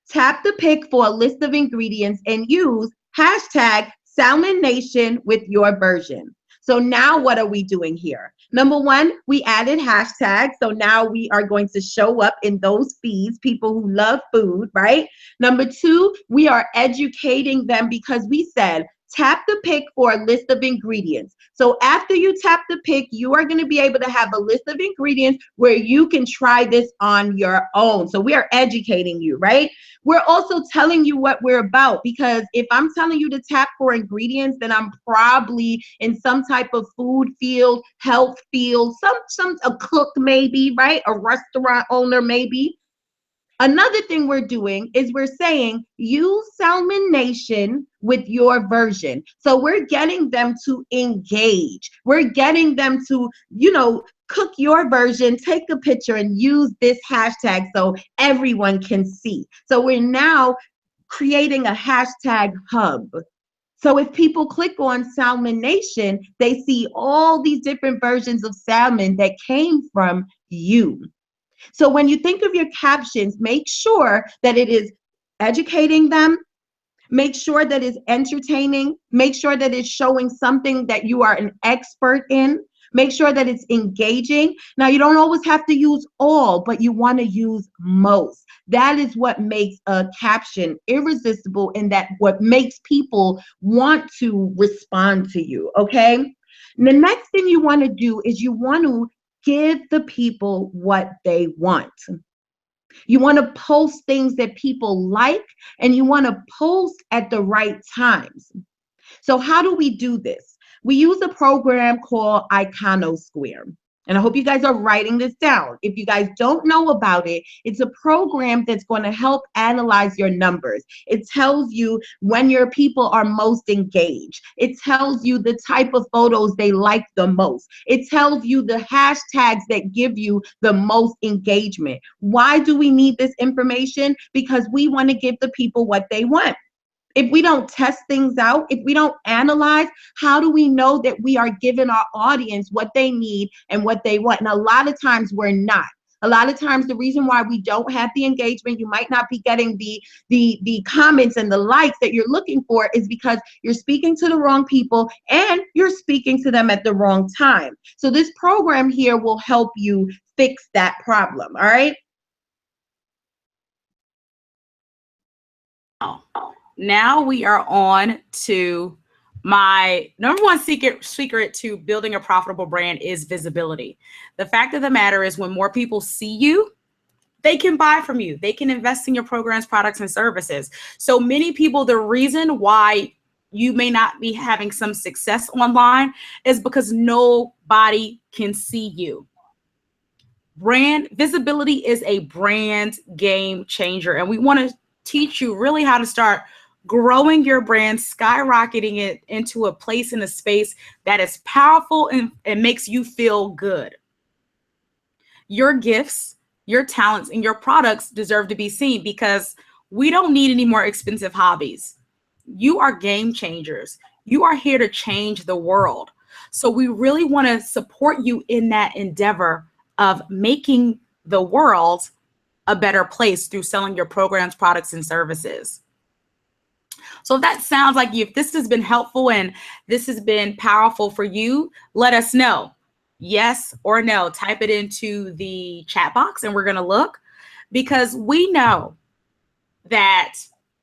tap the pic for a list of ingredients, and use hashtag Salmon Nation with your version. So now what are we doing here? Number 1, we added hashtags. So now we are going to show up in those feeds, people who love food, right? Number 2, we are educating them because we said, tap the pic for a list of ingredients. So after you tap the pic, you are going to be able to have a list of ingredients where you can try this on your own. So we are educating you, right? We're also telling you what we're about, because if I'm telling you to tap for ingredients, then I'm probably in some type of food field, health field, a cook maybe, right? A restaurant owner maybe. Another thing we're doing is we're saying use Salmon Nation with your version. So we're getting them to engage. We're getting them to, you know, cook your version, take a picture and use this hashtag so everyone can see. So we're now creating a hashtag hub. So if people click on Salmon Nation, they see all these different versions of salmon that came from you. So when you think of your captions, make sure that it is educating them, make sure that it's entertaining, make sure that it's showing something that you are an expert in, make sure that it's engaging. Now, you don't always have to use all, but you want to use most. That is what makes a caption irresistible, and that what makes people want to respond to you, okay? And the next thing you want to do is you want to give the people what they want. You want to post things that people like, and you want to post at the right times. So how do we do this? We use a program called Iconosquare. And I hope you guys are writing this down. If you guys don't know about it, it's a program that's going to help analyze your numbers. It tells you when your people are most engaged. It tells you the type of photos they like the most. It tells you the hashtags that give you the most engagement. Why do we need this information? Because we want to give the people what they want. If we don't test things out, if we don't analyze, how do we know that we are giving our audience what they need and what they want? And a lot of times we're not. A lot of times the reason why we don't have the engagement, you might not be getting the comments and the likes that you're looking for, is because you're speaking to the wrong people and you're speaking to them at the wrong time. So this program here will help you fix that problem, all right? Now we are on to my number one secret to building a profitable brand is visibility. The fact of the matter is, when more people see you, they can buy from you. They can invest in your programs, products, and services. So many people, the reason why you may not be having some success online is because nobody can see you. Brand visibility is a brand game changer. And we want to teach you really how to start growing your brand, skyrocketing it into a place in a space that is powerful and makes you feel good. Your gifts, your talents, and your products deserve to be seen, because we don't need any more expensive hobbies. You are game changers. You are here to change the world. So we really want to support you in that endeavor of making the world a better place through selling your programs, products, and services. So if that sounds like you, if this has been helpful and this has been powerful for you, let us know. Yes or no. Type it into the chat box and we're going to look, because we know that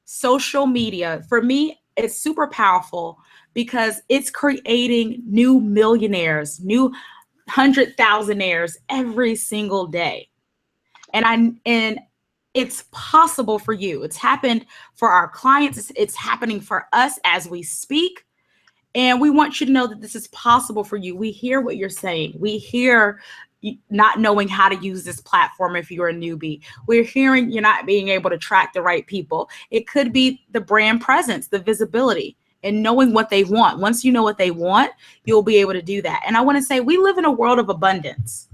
social media, for me, it's super powerful because it's creating new millionaires, new 100,000aires every single day. And it's possible for you. It's happened for our clients. It's happening for us as we speak. And we want you to know that this is possible for you. We hear what you're saying. We hear not knowing how to use this platform if you're a newbie. We're hearing you're not being able to track the right people. It could be the brand presence, the visibility, and knowing what they want. Once you know what they want, you'll be able to do that. And I want to say we live in a world of abundance.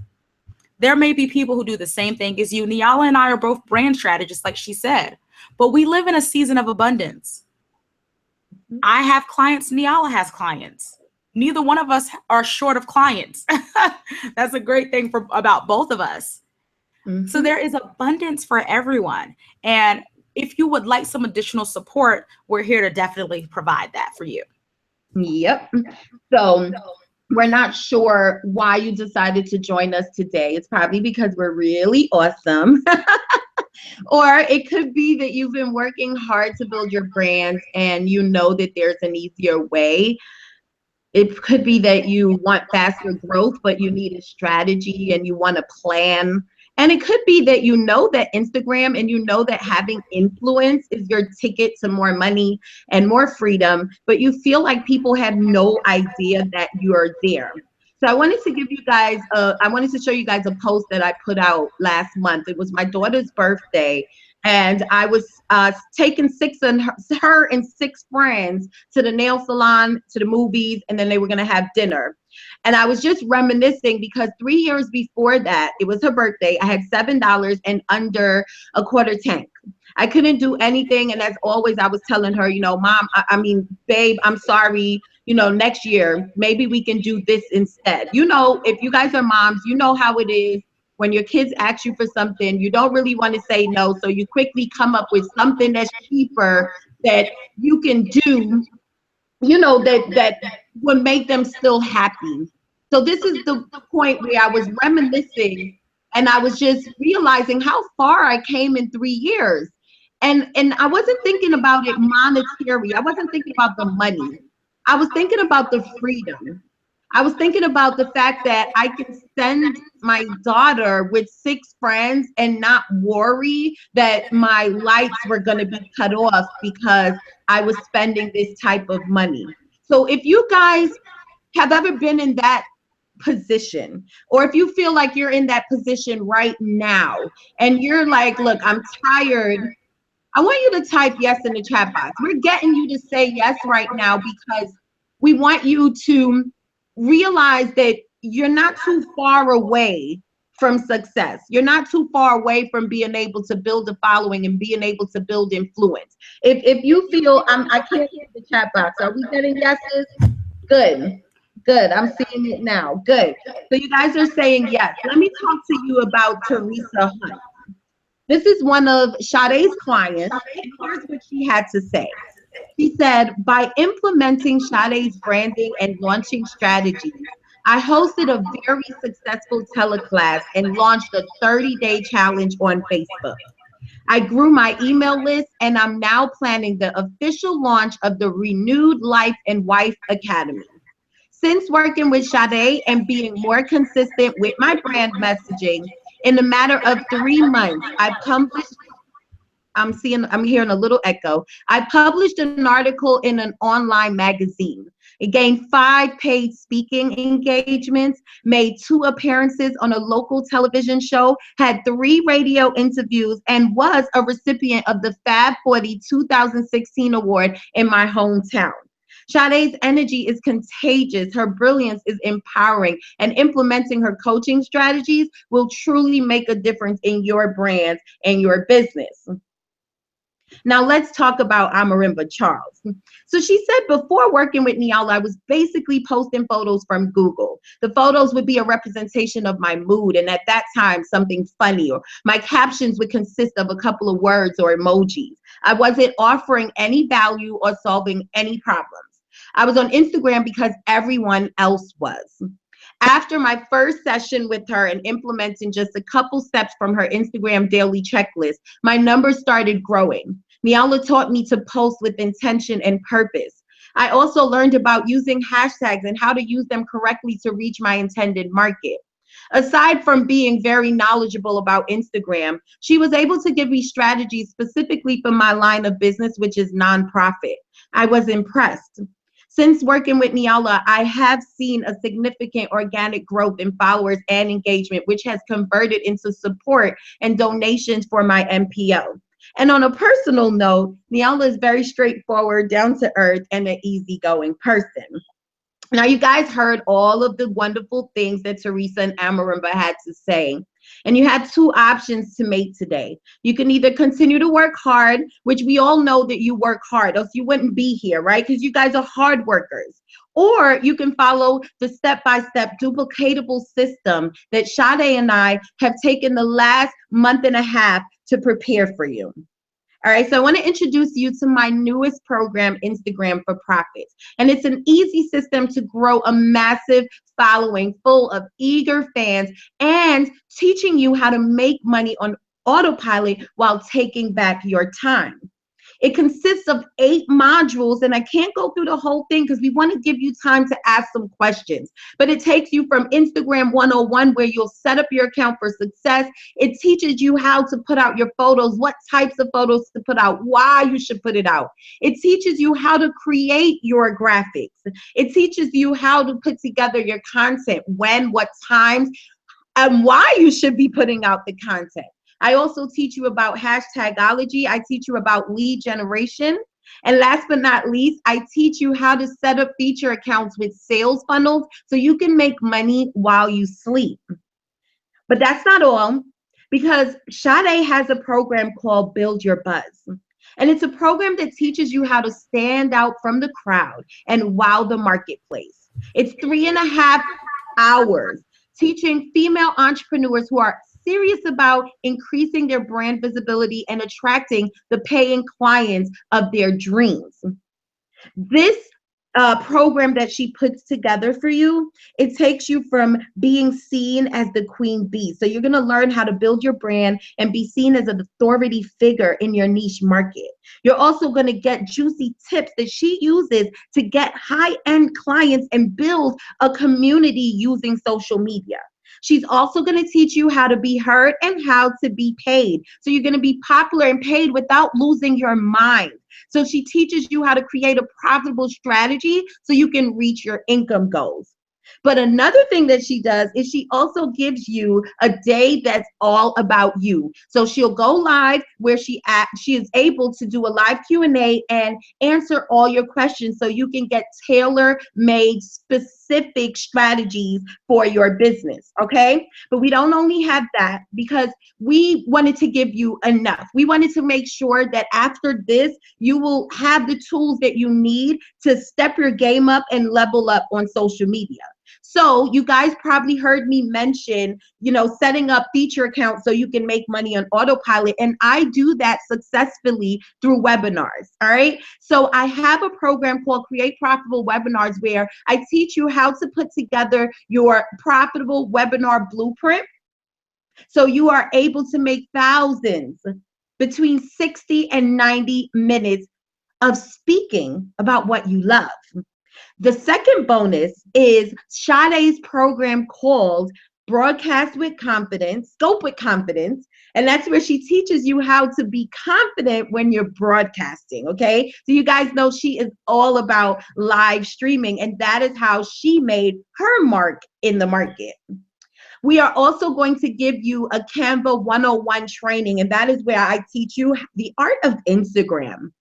There may be people who do the same thing as you. Niala and I are both brand strategists, like she said, but we live in a season of abundance. I have clients, Niala has clients. Neither one of us are short of clients. That's a great thing about both of us. Mm-hmm. So there is abundance for everyone. And if you would like some additional support, we're here to definitely provide that for you. Yep. So we're not sure why you decided to join us today. It's probably because we're really awesome. Or it could be that you've been working hard to build your brand and you know that there's an easier way. It could be that you want faster growth, but you need a strategy and you want a plan. And it could be that you know that Instagram and you know that having influence is your ticket to more money and more freedom, but you feel like people have no idea that you're there. So I wanted to give you guys, I wanted to show you guys a post that I put out last month. It was my daughter's birthday. And I was taking her and 6 friends to the nail salon, to the movies, and then they were going to have dinner. And I was just reminiscing because 3 years before that, it was her birthday. I had $7 and under a quarter tank. I couldn't do anything. And as always, I was telling her, you know, Mom, babe, I'm sorry. You know, next year, maybe we can do this instead. You know, if you guys are moms, you know how it is. When your kids ask you for something, you don't really want to say no. So you quickly come up with something that's cheaper that you can do, you know, that would make them still happy. So this is the point where I was reminiscing and I was just realizing how far I came in 3 years. And I wasn't thinking about it monetary. I wasn't thinking about the money. I was thinking about the freedom. I was thinking about the fact that I can send my daughter with 6 friends and not worry that my lights were going to be cut off because I was spending this type of money. So if you guys have ever been in that position, or if you feel like you're in that position right now and you're like, look, I'm tired, I want you to type yes in the chat box. We're getting you to say yes right now because we want you to realize that you're not too far away from success. You're not too far away from being able to build a following and being able to build influence. If you feel, I can't see the chat box. Are we getting yeses? Good. Good. I'm seeing it now. Good. So you guys are saying yes. Let me talk to you about Teresa Hunt. This is one of Sade's clients, and here's what she had to say. She said, by implementing Sade's branding and launching strategies, I hosted a very successful teleclass and launched a 30-day challenge on Facebook. I grew my email list and I'm now planning the official launch of the Renewed Life and Wife Academy. Since working with Sade and being more consistent with my brand messaging, in a matter of 3 months, I'm hearing a little echo. I published an article in an online magazine. It gained 5 paid speaking engagements, made 2 appearances on a local television show, had 3 radio interviews, and was a recipient of the Fab 40 2016 award in my hometown. Sade's energy is contagious. Her brilliance is empowering, and implementing her coaching strategies will truly make a difference in your brand and your business. Now let's talk about Amarimba Charles. So she said before working with Niala, I was basically posting photos from Google. The photos would be a representation of my mood, and at that time, something funny, or my captions would consist of a couple of words or emojis. I wasn't offering any value or solving any problems. I was on Instagram because everyone else was. After my first session with her and implementing just a couple steps from her Instagram daily checklist, my numbers started growing. Niala taught me to post with intention and purpose. I also learned about using hashtags and how to use them correctly to reach my intended market. Aside from being very knowledgeable about Instagram, she was able to give me strategies specifically for my line of business, which is nonprofit. I was impressed. Since working with Niala, I have seen a significant organic growth in followers and engagement, which has converted into support and donations for my MPO. And on a personal note, Niala is very straightforward, down to earth, and an easygoing person. Now, you guys heard all of the wonderful things that Teresa and Amarimba had to say. And you had two options to make today. You can either continue to work hard, which we all know that you work hard, else you wouldn't be here, right? Because you guys are hard workers. Or you can follow the step-by-step duplicatable system that Sade and I have taken the last month and a half to prepare for you. All right, so I want to introduce you to my newest program, Instagram for Profits. And it's an easy system to grow a massive following full of eager fans and teaching you how to make money on autopilot while taking back your time. It consists of 8 modules, and I can't go through the whole thing because we want to give you time to ask some questions. But it takes you from Instagram 101, where you'll set up your account for success. It teaches you how to put out your photos, what types of photos to put out, why you should put it out. It teaches you how to create your graphics. It teaches you how to put together your content, when, what times, and why you should be putting out the content. I also teach you about hashtagology. I teach you about lead generation. And last but not least, I teach you how to set up feature accounts with sales funnels so you can make money while you sleep. But that's not all, because Sade has a program called Build Your Buzz. And it's a program that teaches you how to stand out from the crowd and wow the marketplace. It's 3.5 hours teaching female entrepreneurs who are serious about increasing their brand visibility and attracting the paying clients of their dreams. This program that she puts together for you, it takes you from being seen as the queen bee. So you're going to learn how to build your brand and be seen as an authority figure in your niche market. You're also going to get juicy tips that she uses to get high-end clients and build a community using social media. She's also going to teach you how to be heard and how to be paid. So you're going to be popular and paid without losing your mind. So she teaches you how to create a profitable strategy so you can reach your income goals. But another thing that she does is she also gives you a day that's all about you. So she'll go live where she is able to do a live Q&A and answer all your questions so you can get tailor-made specific strategies for your business, okay? But we don't only have that, because we wanted to give you enough. We wanted to make sure that after this, you will have the tools that you need to step your game up and level up on social media. So you guys probably heard me mention, setting up feature accounts so you can make money on autopilot. And I do that successfully through webinars. All right. So I have a program called Create Profitable Webinars, where I teach you how to put together your profitable webinar blueprint. So you are able to make thousands between 60 and 90 minutes of speaking about what you love. The second bonus is Sade's program called Broadcast with Confidence, Scope with Confidence. And that's where she teaches you how to be confident when you're broadcasting, okay? So you guys know she is all about live streaming, and that is how she made her mark in the market. We are also going to give you a Canva 101 training, and that is where I teach you the art of Instagram.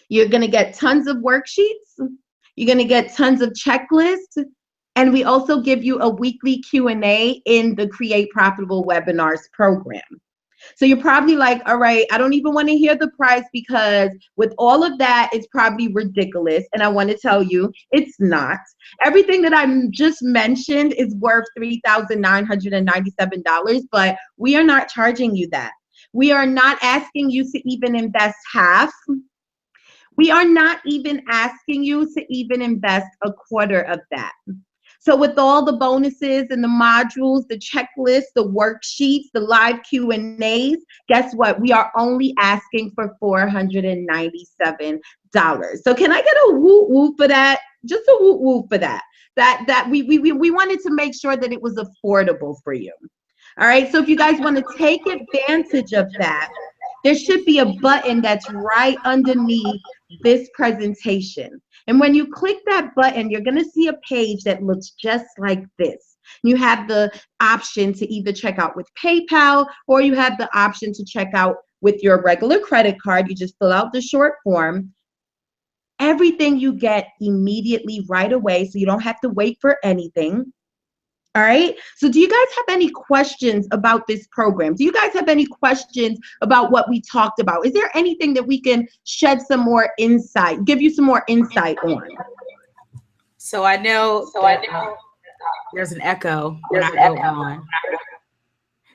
You're going to get tons of worksheets. You're going to get tons of checklists. And we also give you a weekly Q&A in the Create Profitable Webinars program. So you're probably like, all right, I don't even want to hear the price, because with all of that, it's probably ridiculous. And I want to tell you, it's not. Everything that I just mentioned is worth $3,997, but we are not charging you that. We are not asking you to even invest half. We are not even asking you to even invest a quarter of that. So with all the bonuses and the modules, the checklists, the worksheets, the live Q&As, guess what? We are only asking for $497. So can I get a woo woo for that? Just a woo woo for that. That we wanted to make sure that it was affordable for you. All right. So if you guys want to take advantage of that, there should be a button that's right underneath this presentation. And when you click that button, you're going to see a page that looks just like this. You have the option to either check out with PayPal, or you have the option to check out with your regular credit card. You just fill out the short form. Everything you get immediately right away, so you don't have to wait for anything. All right. So do you guys have any questions about this program? Do you guys have any questions about what we talked about? Is there anything that we can shed some more insight, give you some more insight on? So I know there's an echo when I go on.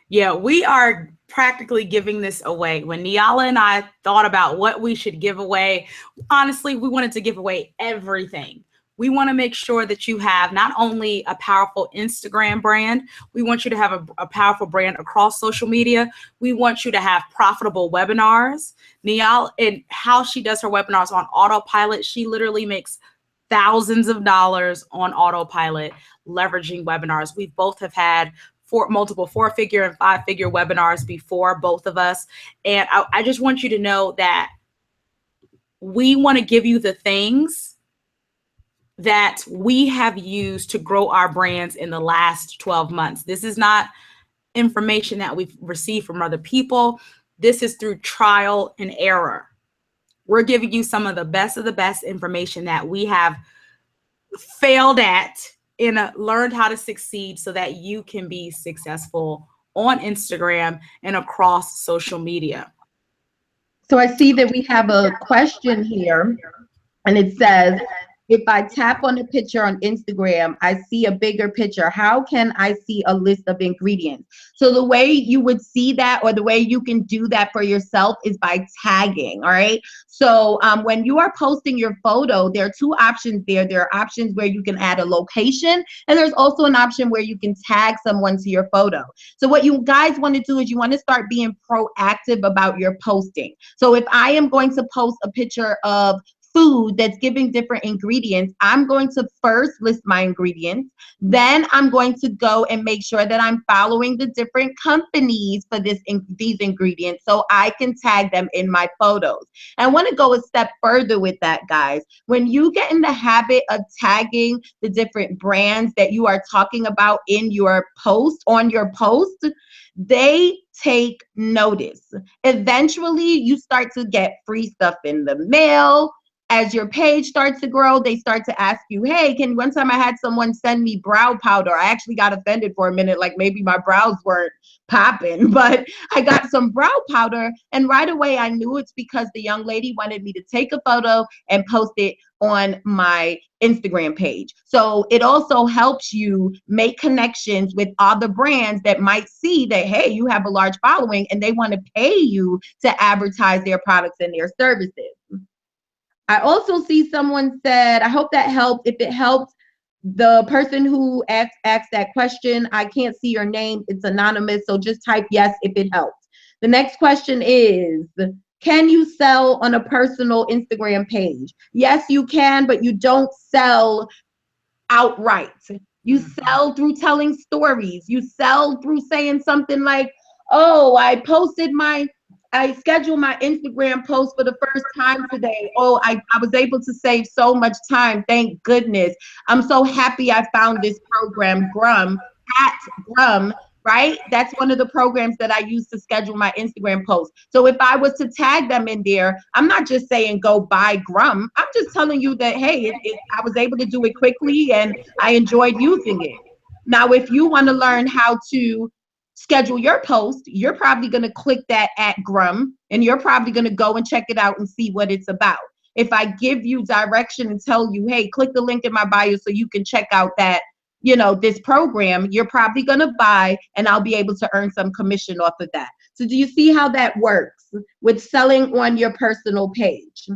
Yeah, we are practically giving this away. When Niala and I thought about what we should give away, honestly, we wanted to give away everything. We want to make sure that you have not only a powerful Instagram brand, we want you to have a powerful brand across social media. We want you to have profitable webinars. Niala, and how she does her webinars on autopilot, she literally makes thousands of dollars on autopilot leveraging webinars. We both have had multiple 4-figure and 5-figure webinars before, both of us. And I just want you to know that we want to give you the things that we have used to grow our brands in the last 12 months. This is not information that we've received from other people. This is through trial and error. We're giving you some of the best information that we have failed at and learned how to succeed so that you can be successful on Instagram and across social media. So I see that we have a question here, and it says, if I tap on a picture on Instagram, I see a bigger picture. How can I see a list of ingredients? So the way you would see that, or the way you can do that for yourself, is by tagging, all right? So when you are posting your photo, there are 2 options there. There are options where you can add a location, and there's also an option where you can tag someone to your photo. So what you guys want to do is you want to start being proactive about your posting. So if I am going to post a picture of food that's giving different ingredients, I'm going to first list my ingredients. Then I'm going to go and make sure that I'm following the different companies for these ingredients so I can tag them in my photos. And I want to go a step further with that, guys. When you get in the habit of tagging the different brands that you are talking about in your post, on your post, they take notice. Eventually, you start to get free stuff in the mail. As your page starts to grow, they start to ask you, hey, one time I had someone send me brow powder. I actually got offended for a minute, like maybe my brows weren't popping, but I got some brow powder, and right away I knew it's because the young lady wanted me to take a photo and post it on my Instagram page. So it also helps you make connections with other brands that might see that, hey, you have a large following and they want to pay you to advertise their products and their services. I also see someone said, I hope that helped. If it helped, the person who asked that question, I can't see your name. It's anonymous, so just type yes if it helped. The next question is, can you sell on a personal Instagram page? Yes, you can, but you don't sell outright. You sell through telling stories. You sell through saying something like, oh, I scheduled my Instagram post for the first time today. Oh, I was able to save so much time. Thank goodness. I'm so happy I found this program, Grum, at Grum, right? That's one of the programs that I use to schedule my Instagram post. So if I was to tag them in there, I'm not just saying go buy Grum. I'm just telling you that, hey, I was able to do it quickly and I enjoyed using it. Now, if you want to learn how to schedule your post, you're probably going to click that at Grum, and you're probably going to go and check it out and see what it's about. If I give you direction and tell you, hey, click the link in my bio so you can check out that, this program, you're probably going to buy, and I'll be able to earn some commission off of that. So do you see how that works with selling on your personal page?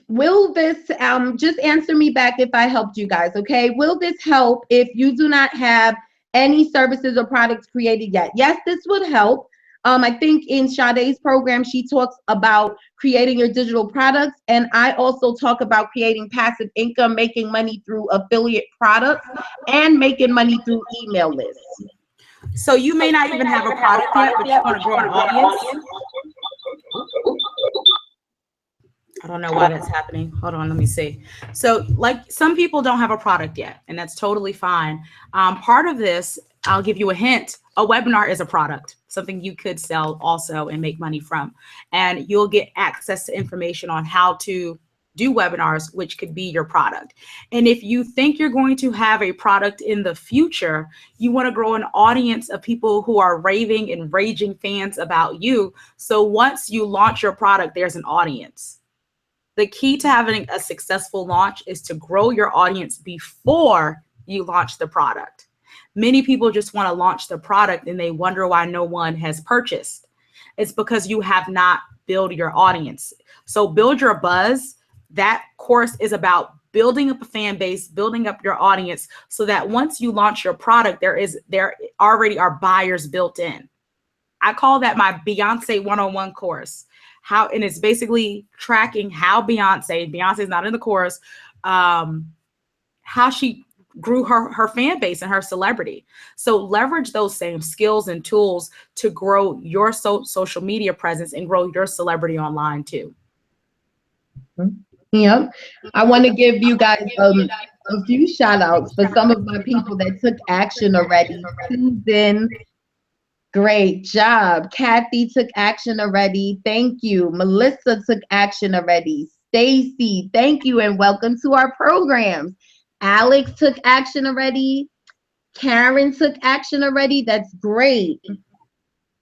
will this, just answer me back if I helped you guys, okay? Will this help if you do not have any services or products created yet? Yes, this would help. I think in Sade's program, she talks about creating your digital products. And I also talk about creating passive income, making money through affiliate products, and making money through email lists. So you may not even have a product yet, but you want to grow an audience. I don't know why that's happening. Hold on, let me see. So like some people don't have a product yet, and that's totally fine. Part of this, I'll give you a hint. A webinar is a product, something you could sell also and make money from. And you'll get access to information on how to do webinars, which could be your product. And if you think you're going to have a product in the future, you want to grow an audience of people who are raving and raging fans about you. So once you launch your product, there's an audience. The key to having a successful launch is to grow your audience before you launch the product. Many people just want to launch the product and they wonder why no one has purchased. It's because you have not built your audience. So build your buzz. That course is about building up a fan base, building up your audience so that once you launch your product, there already are buyers built in. I call that my Beyonce 101 course. And it's basically tracking how Beyonce's not in the course, how she grew her fan base and her celebrity. So leverage those same skills and tools to grow your social media presence and grow your celebrity online too. Yep. I want to give you guys a few shout outs for some of my people that took action already. Susan, great job. Kathy took action already. Thank you. Melissa took action already. Stacy, thank you and welcome to our programs. Alex took action already. Karen took action already. That's great.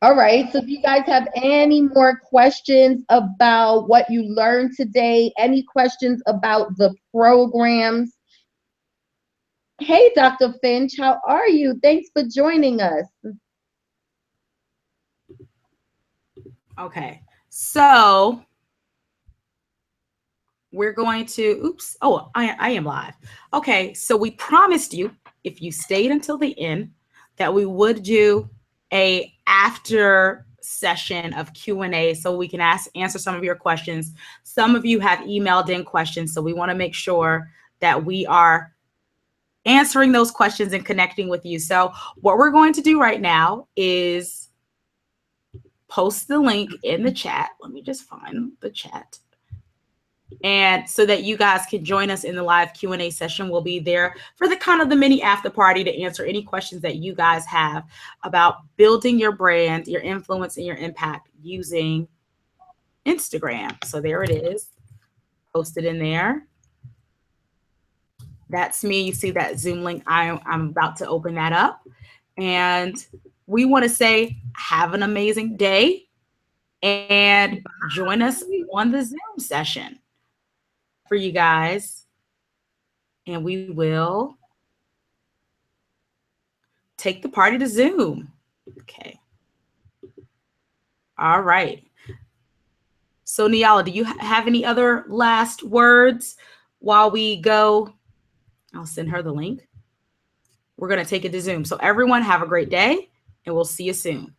All right, so if you guys have any more questions about what you learned today, any questions about the programs? Hey, Dr. Finch, how are you? Thanks for joining us. Okay, so we're going to, I am live. Okay, so we promised you, if you stayed until the end, that we would do a after session of Q&A so we can answer some of your questions. Some of you have emailed in questions, so we want to make sure that we are answering those questions and connecting with you. So what we're going to do right now is post the link in the chat. Let me just find the chat. And so that you guys can join us in the live Q&A session. We'll be there for the kind of the mini after party to answer any questions that you guys have about building your brand, your influence, and your impact using Instagram. So there it is, posted in there. That's me. You see that Zoom link. I'm about to open that up. And we want to say, have an amazing day and join us on the Zoom session for you guys, and we will take the party to Zoom. Okay. All right. So Niala, do you have any other last words while we go? I'll send her the link. We're going to take it to Zoom. So everyone have a great day and we'll see you soon.